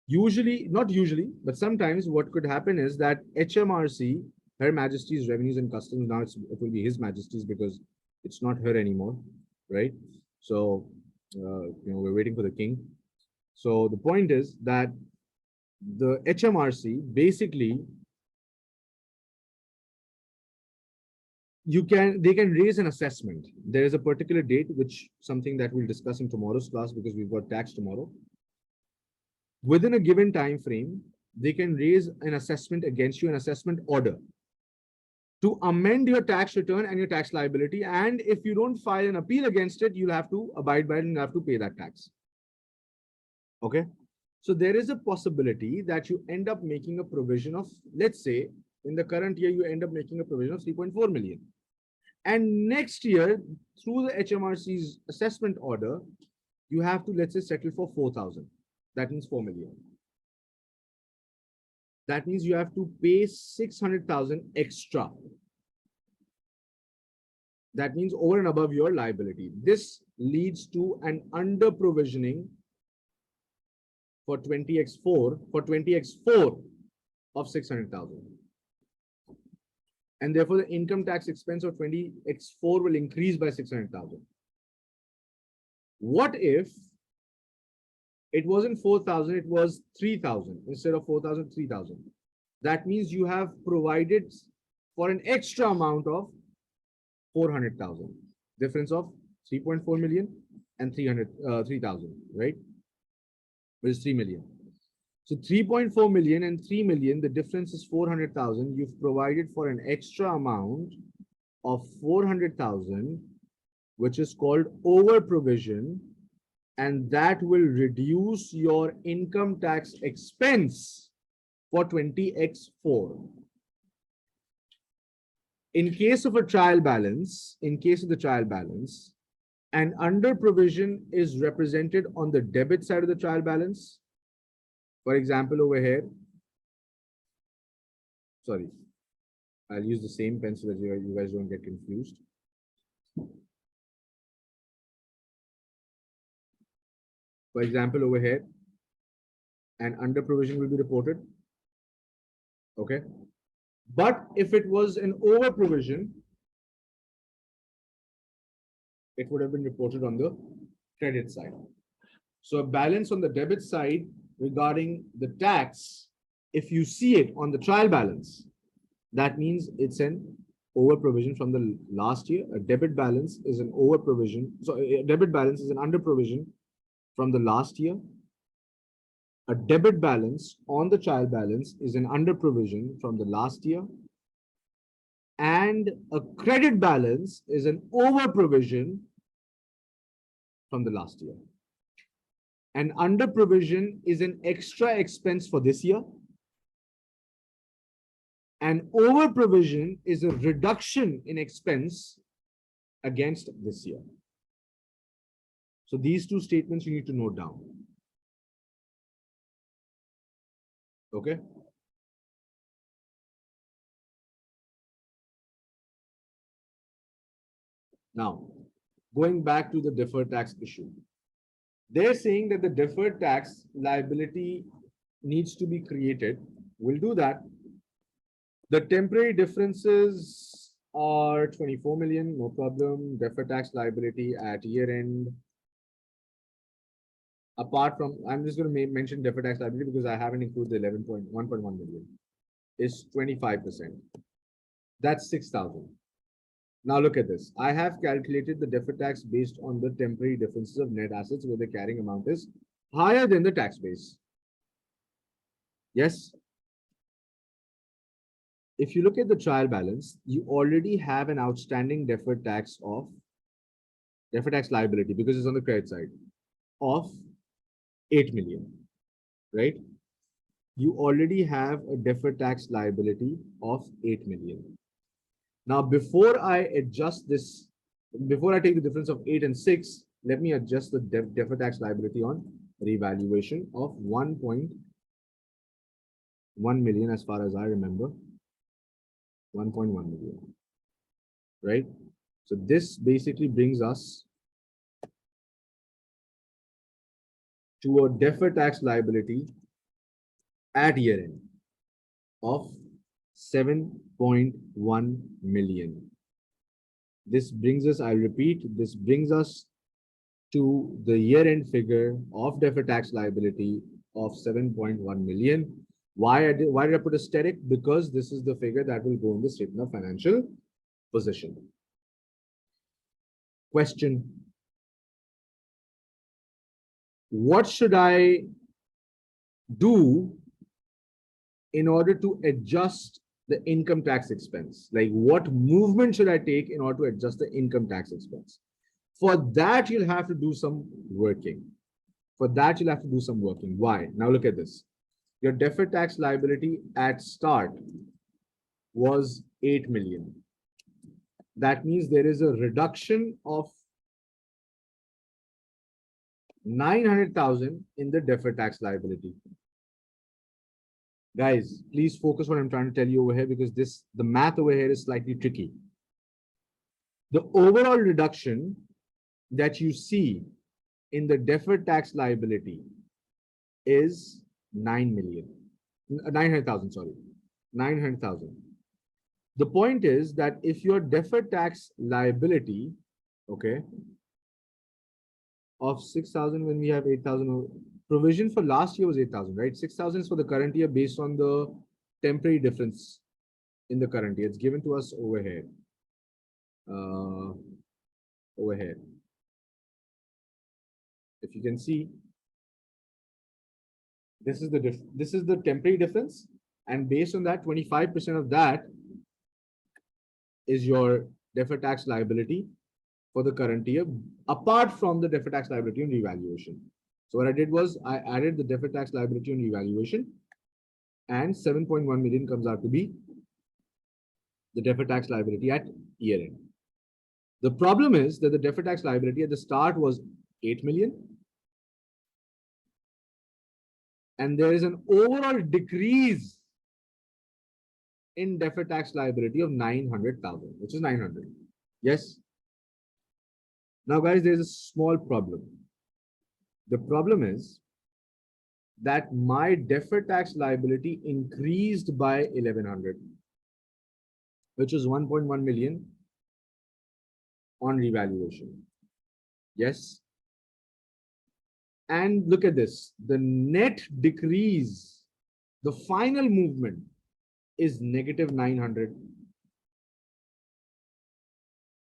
Usually, not usually, but sometimes what could happen is that HMRC, Her Majesty's Revenues and Customs, now it will be His Majesty's because it's not her anymore, right? So, we're waiting for the king. So the point is that the HMRC basically they can raise an assessment. There is a particular date, which something that we'll discuss in tomorrow's class because we've got tax tomorrow. Within a given time frame, they can raise an assessment against you, an assessment order to amend your tax return and your tax liability. And if you don't file an appeal against it, you'll have to abide by it and have to pay that tax. Okay. So there is a possibility that you end up making a provision of, let's say, in the current year, you end up making a provision of 3.4 million. And next year, through the HMRC's assessment order, you have to, let's say, settle for 4,000. That means 4 million. That means you have to pay 600,000 extra. That means over and above your liability. This leads to an under provisioning for 20x4 of 600,000. And therefore the income tax expense of 20x4 will increase by 600,000. What if it wasn't 4,000, it was 3,000 instead of 4,000, 3,000? That means you have provided for an extra amount of 400,000. Difference of 3.4 million and 3,000, right? Which is 3 million. So 3.4 million and 3 million, the difference is 400,000. You've provided for an extra amount of 400,000, which is called over provision, and that will reduce your income tax expense for 20x4. In case of a trial balance, an under provision is represented on the debit side of the trial balance. For example, over here, sorry, I'll use the same pen so that you guys don't get confused. For example, over here, an under provision will be reported. Okay. But if it was an over provision, it would have been reported on the credit side. So a balance on the debit side regarding the tax, if you see it on the trial balance, that means it's an over provision from the last year. A debit balance is an over provision. So a debit balance is an under provision from the last year. A debit balance on the trial balance is an under provision from the last year. And a credit balance is an over provision from the last year. An under provision is an extra expense for this year. An over provision is a reduction in expense against this year. So these two statements you need to note down. Okay. Now, going back to the deferred tax issue. They're saying that the deferred tax liability needs to be created. We'll do that. The temporary differences are 24 million, no problem. Deferred tax liability at year end. Apart from, I'm just going to mention deferred tax liability because I haven't included the 11.1.1 million. Is 25%. That's 6,000. Now look at this. I have calculated the deferred tax based on the temporary differences of net assets where the carrying amount is higher than the tax base. Yes. If you look at the trial balance, you already have an outstanding deferred tax liability because it's on the credit side of 8 million, right? You already have a deferred tax liability of 8 million. Now, before I adjust this, before I take the difference of 8 and 6, let me adjust the deferred tax liability on revaluation of 1.1 million as far as I remember. 1.1 million, right? So this basically brings us to a deferred tax liability at year end of 7.1 million. This brings us, I'll repeat, this brings us to the year end figure of deferred tax liability of 7.1 million. Why did I put asterisk? Because this is the figure that will go in the statement of financial position. Question. What should I do in order to adjust the income tax expense? Like, what movement should I take in order to adjust the income tax expense? For that, you'll have to do some working. Why? Now look at this. Your deferred tax liability at start was 8 million. That means there is a reduction of 900,000 in the deferred tax liability. Guys, please focus what I'm trying to tell you over here because the math over here is slightly tricky. The overall reduction that you see in the deferred tax liability is 900,000, sorry, 900,000. The point is that if your deferred tax liability, okay, of 6,000 when we have 8,000, provision for last year was 8,000, right? 6,000 is for the current year based on the temporary difference in the current year. It's given to us over here. Over here. If you can see, this is the temporary difference, and based on that, 25% of that is your deferred tax liability for the current year, apart from the deferred tax liability on revaluation. So what I did was I added the deferred tax liability on revaluation, and 7.1 million comes out to be the deferred tax liability at year end. The problem is that the deferred tax liability at the start was 8 million. And there is an overall decrease in deferred tax liability of 900,000, which is 900. Yes. Now, guys, there's a small problem. The problem is that my deferred tax liability increased by 1,100, which is 1.1 million on revaluation. Yes. And look at this, the net decrease, the final movement is negative 900.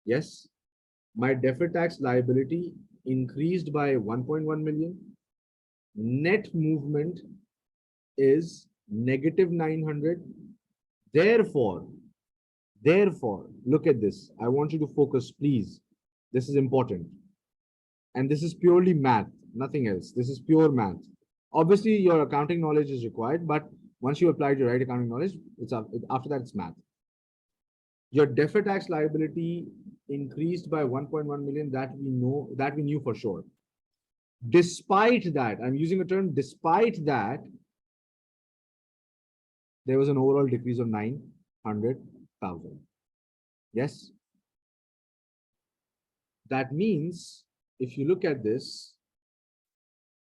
Yes, my deferred tax liability increased by 1.1 million. Net movement is negative 900. Therefore, look at this. I want you to focus, please. This is important. And this is purely math. Nothing else. This is pure math. Obviously, your accounting knowledge is required, but once you applied your right accounting knowledge, after that it's math. Your deferred tax liability increased by 1.1 million. That we knew for sure. Despite that, I'm using a term. Despite that, there was an overall decrease of 900,000. Yes. That means if you look at this,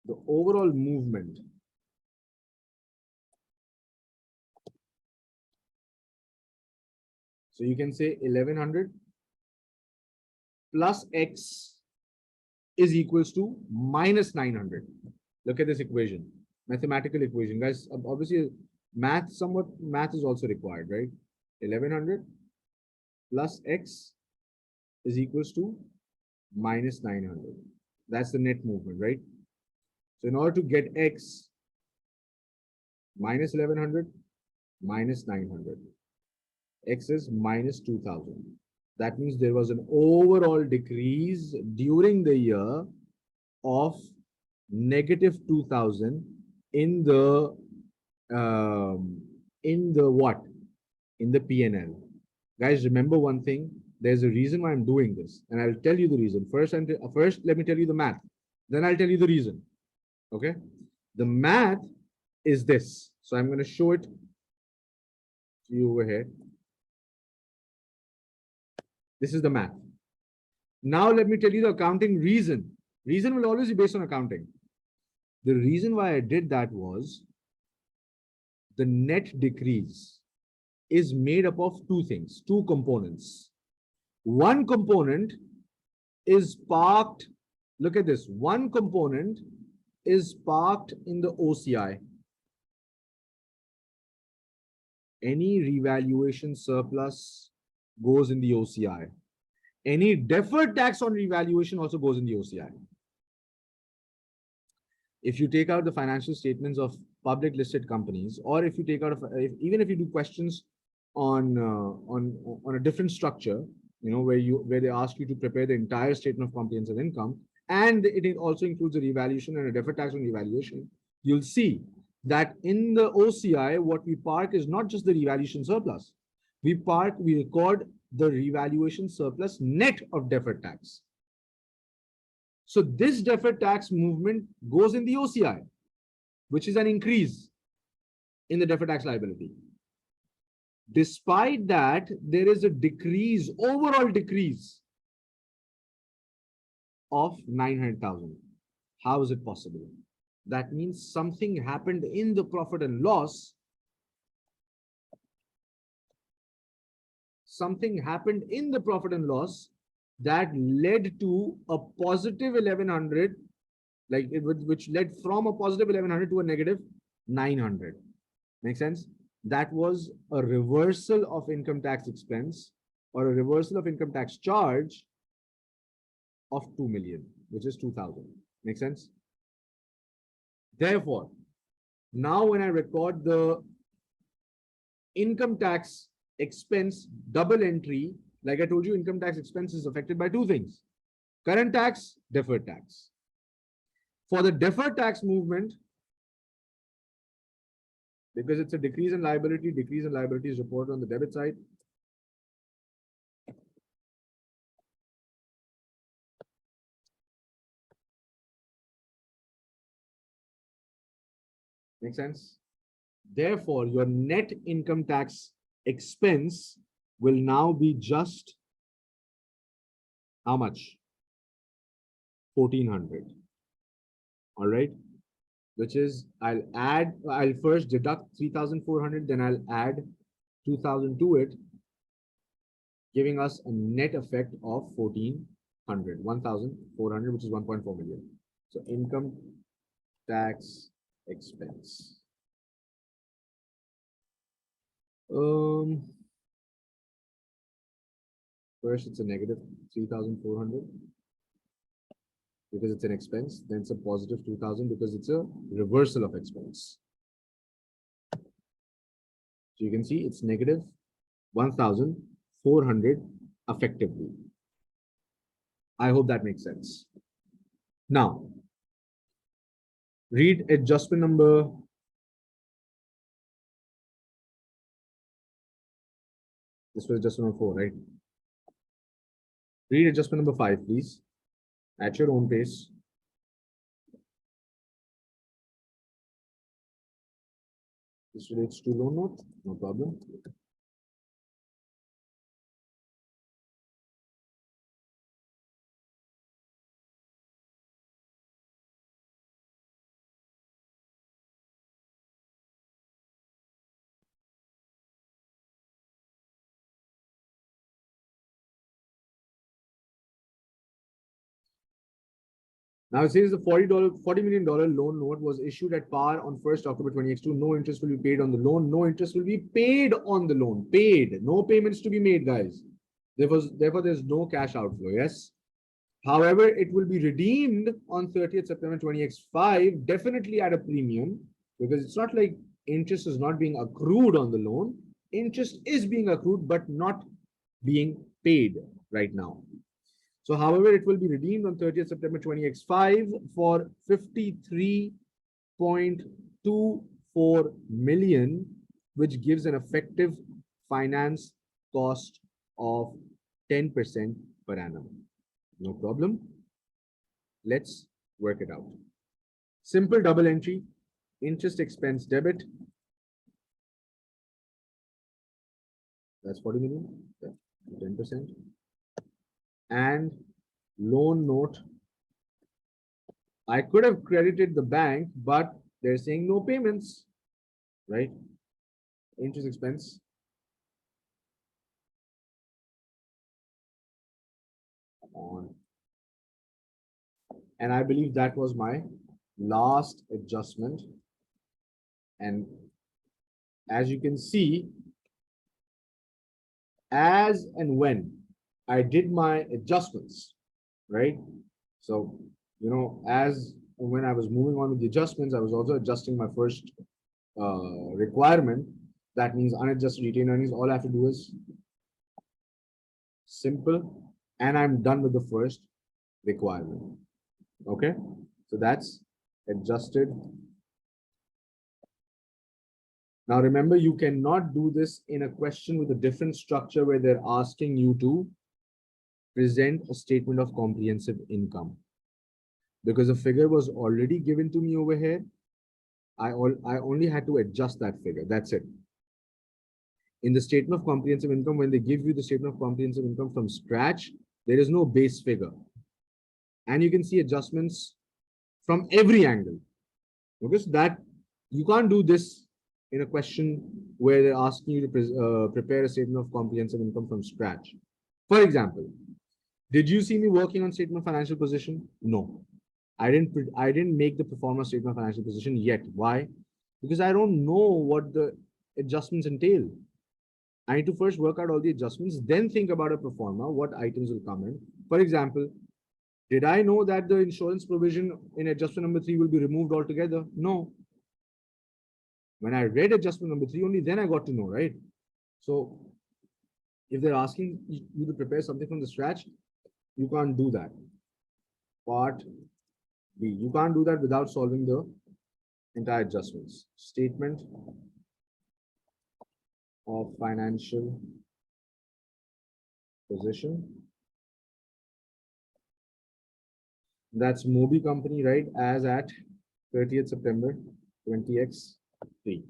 the overall movement so you can say 1100 plus X is equals to minus 900. Look at this equation, mathematical equation. Guys, obviously math is also required, right? 1100 plus X is equals to minus 900. That's the net movement, right? So in order to get X, minus 1100 minus 900. X is minus 2000. That means there was an overall decrease during the year of negative 2000 in the what? In the P&L. Guys, remember one thing. There's a reason why I'm doing this, and I'll tell you the reason. First, let me tell you the math. Then I'll tell you the reason. Okay? The math is this. So I'm going to show it to you over here. This is the math. Now let me tell you the accounting reason. Reason will always be based on accounting. The reason why I did that was the net decrease is made up of two things, two components. One component is parked. Look at this. One component is parked in the OCI. Any revaluation surplus goes in the OCI. Any deferred tax on revaluation also goes in the OCI. If you take out the financial statements of public listed companies, or if you take out, even if you do questions on a different structure, you know, where they ask you to prepare the entire statement of comprehensive income, and it also includes a revaluation and a deferred tax on revaluation, you'll see that in the OCI, what we park is not just the revaluation surplus. We record the revaluation surplus net of deferred tax. So this deferred tax movement goes in the OCI, which is an increase in the deferred tax liability. Despite that, there is a decrease, overall decrease of 900,000. How is it possible? That means something happened in the profit and loss. Something happened in the profit and loss that led to a positive 1100, which led from a positive 1100 to a negative 900. Make sense? That was a reversal of income tax expense or a reversal of income tax charge of 2 million, which is 2000. Make sense? Therefore, now when I record the income tax expense double entry, like I told you, income tax expense is affected by two things: current tax, deferred tax. For the deferred tax movement, because it's a decrease in liability is reported on the debit side. Make sense? Therefore, your net income tax expense will now be just how much? 1400. All right. Which is, I'll first deduct 3,400, then I'll add 2,000 to it, giving us a net effect of 1,400, 1,400, which is 1.4 million. So income tax expense. First, it's a negative 3,400 because it's an expense. Then it's a positive 2,000 because it's a reversal of expense. So you can see it's negative 1,400 effectively. I hope that makes sense. Now, read adjustment number. This was adjustment number 4, right? Read adjustment number 5, please, at your own pace. This relates to loan note, no problem. Now it says the $40 million loan note was issued at par on 1st October 2022. No interest will be paid on the loan. No interest will be paid on the loan. Paid. No payments to be made, guys. Therefore, there's no cash outflow. Yes. However, it will be redeemed on 30th September 2025, definitely at a premium, because it's not like interest is not being accrued on the loan. Interest is being accrued, but not being paid right now. So, however, it will be redeemed on 30th September 2025 for 53.24 million, which gives an effective finance cost of 10% per annum. No problem. Let's work it out. Simple double entry, interest expense debit. That's 40 million, 10%. And loan note. I could have credited the bank, but they're saying no payments, right? Interest expense. On. And I believe that was my last adjustment. And as you can see, as and when I did my adjustments, right? So, as when I was moving on with the adjustments, I was also adjusting my first requirement. That means unadjusted retained earnings. All I have to do is simple, and I'm done with the first requirement. Okay, so that's adjusted. Now remember, you cannot do this in a question with a different structure where they're asking you to present a statement of comprehensive income, because the figure was already given to me over here. I only had to adjust that figure. That's it. In the statement of comprehensive income, when they give you the statement of comprehensive income from scratch, there is no base figure. And you can see adjustments from every angle. Okay, so that you can't do this in a question where they're asking you to prepare a statement of comprehensive income from scratch. For example, did you see me working on statement of financial position? No, I didn't make the pro forma statement of financial position yet. Why? Because I don't know what the adjustments entail. I need to first work out all the adjustments, then think about a pro forma, what items will come in. For example, did I know that the insurance provision in adjustment number 3 will be removed altogether? No. When I read adjustment number 3, only then I got to know, right? So if they're asking you to prepare something from the scratch, you can't do that. Part B, you can't do that without solving the entire adjustments. Statement of financial position. That's Moby company, right? As at 30th September 20x3.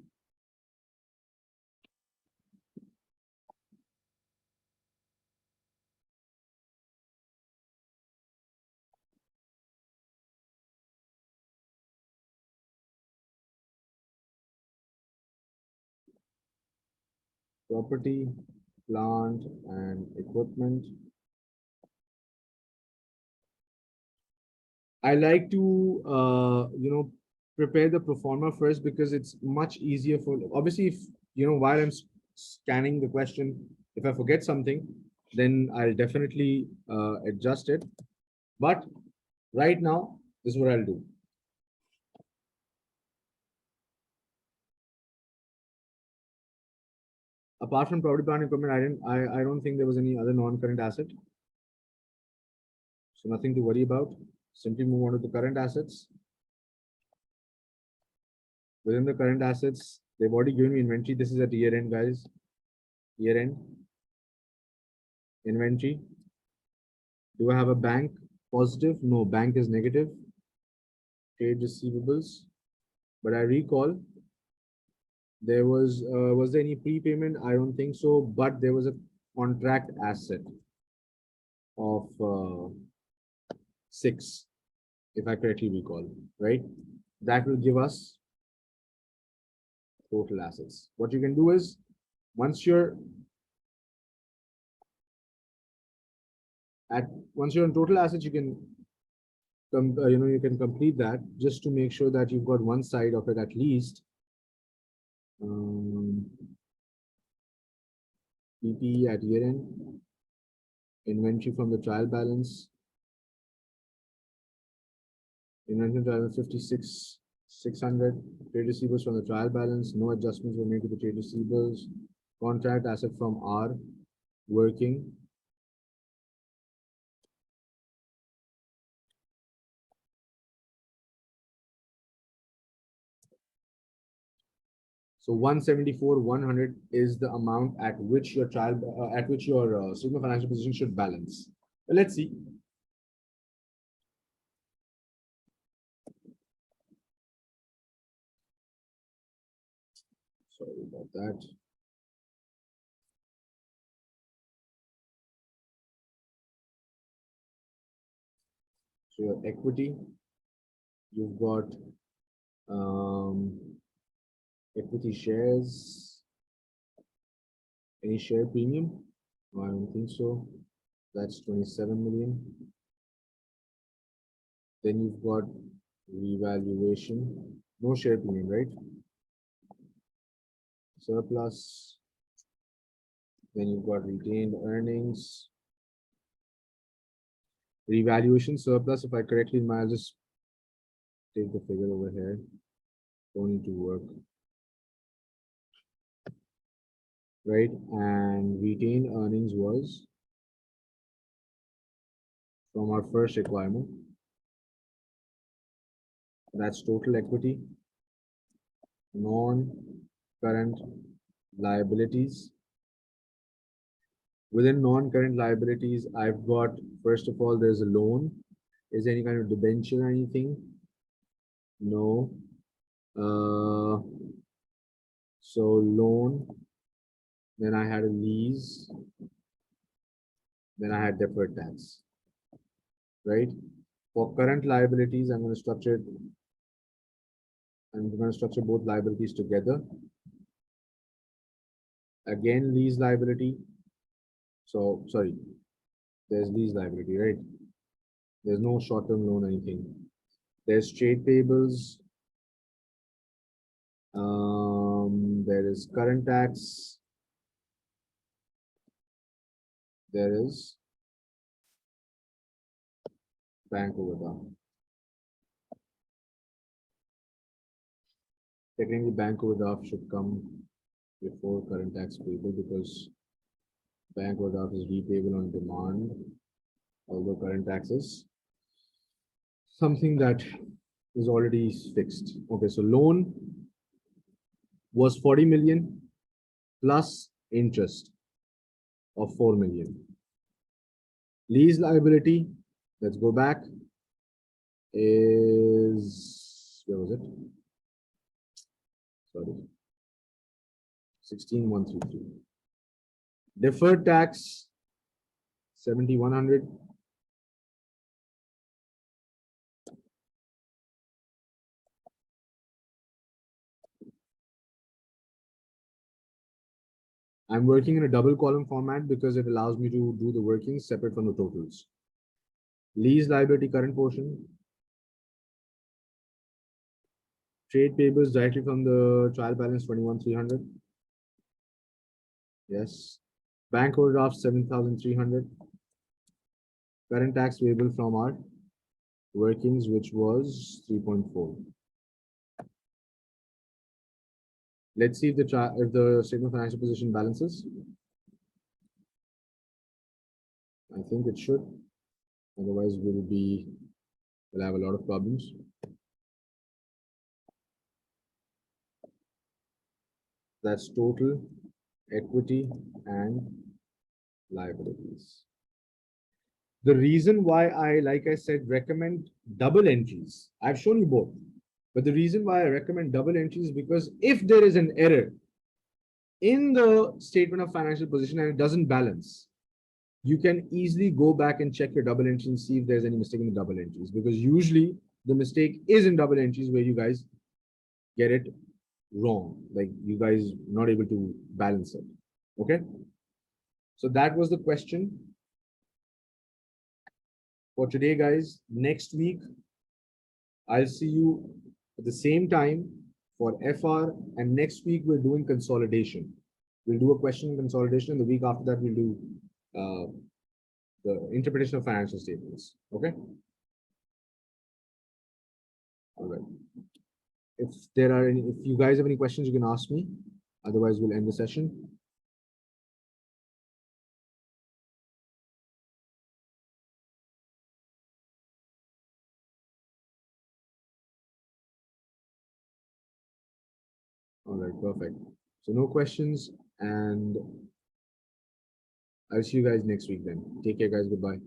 Property, plant, and equipment. I like to, prepare the pro forma first because it's much easier for, obviously, if, while I'm scanning the question, if I forget something, then I'll definitely adjust it. But right now, this is what I'll do. Apart from property, plant, and equipment, I don't think there was any other non-current asset. So nothing to worry about. Simply move on to the current assets. Within the current assets, they've already given me inventory. This is at year end, guys. Year end. Inventory. Do I have a bank positive? No, bank is negative. Trade receivables. But I recall there was there any prepayment? I don't think so, but there was a contract asset of 6, if I correctly recall, right? That will give us total assets. What you can do is, once you're on total assets, you can you can complete that just to make sure that you've got one side of it at least. PPE at year end, inventory from the trial balance, inventory trial 56,600, trade receivables from the trial balance, no adjustments were made to the trade receivables, contract asset from R, working. So 174, 100 is the amount at which your statement of financial position should balance. But let's see. Sorry about that. So your equity, you've got equity shares. Any share premium? No, I don't think so. That's 27 million. Then you've got revaluation. No share premium, right? Surplus. Then you've got retained earnings. Revaluation surplus, if I correctly, I'll just take the figure over here. Don't need to work. Right? And retained earnings was from our first requirement. That's total equity, non-current liabilities. Within non-current liabilities, I've got, first of all, there's a loan. Is there any kind of debenture or anything? No. So loan, then I had a lease, then I had deferred tax, right? For current liabilities, I'm going to structure both liabilities together. Again, lease liability. So, sorry, there's lease liability, right? There's no short-term loan or anything. There's trade payables. There is current tax. There is bank overdraft. Technically, bank overdraft should come before current tax payable because bank overdraft is repayable on demand, although current tax is something that is already fixed. Okay, so loan was 40 million plus interest of 4 million. Lease liability, let's go back, is, where was it? Sorry, 16,133. Deferred tax, 7,100. I'm working in a double column format because it allows me to do the workings separate from the totals. Lease liability current portion. Trade payables directly from the trial balance 21,300. Yes. Bank overdraft 7,300. Current tax payable from our workings, which was 3.4. Let's see if the statement of financial position balances. I think it should. Otherwise, we'll have a lot of problems. That's total equity and liabilities. The reason why like I said, recommend double entries, I've shown you both, but the reason why I recommend double entries is because if there is an error in the statement of financial position and it doesn't balance, you can easily go back and check your double entry and see if there's any mistake in the double entries, because usually the mistake is in double entries where you guys get it wrong, like you guys not able to balance it. Okay, so that was the question. for today, guys. Next week, I'll see you at the same time for FR, and next week we're doing consolidation. We'll do a question consolidation, and the week after that we'll do uh, the interpretation of financial statements. Okay. All right. If there are any, if you guys have any questions, you can ask me. Otherwise, we'll end the session. All right, perfect. So no questions, and I'll see you guys next week then. Take care, guys. Goodbye.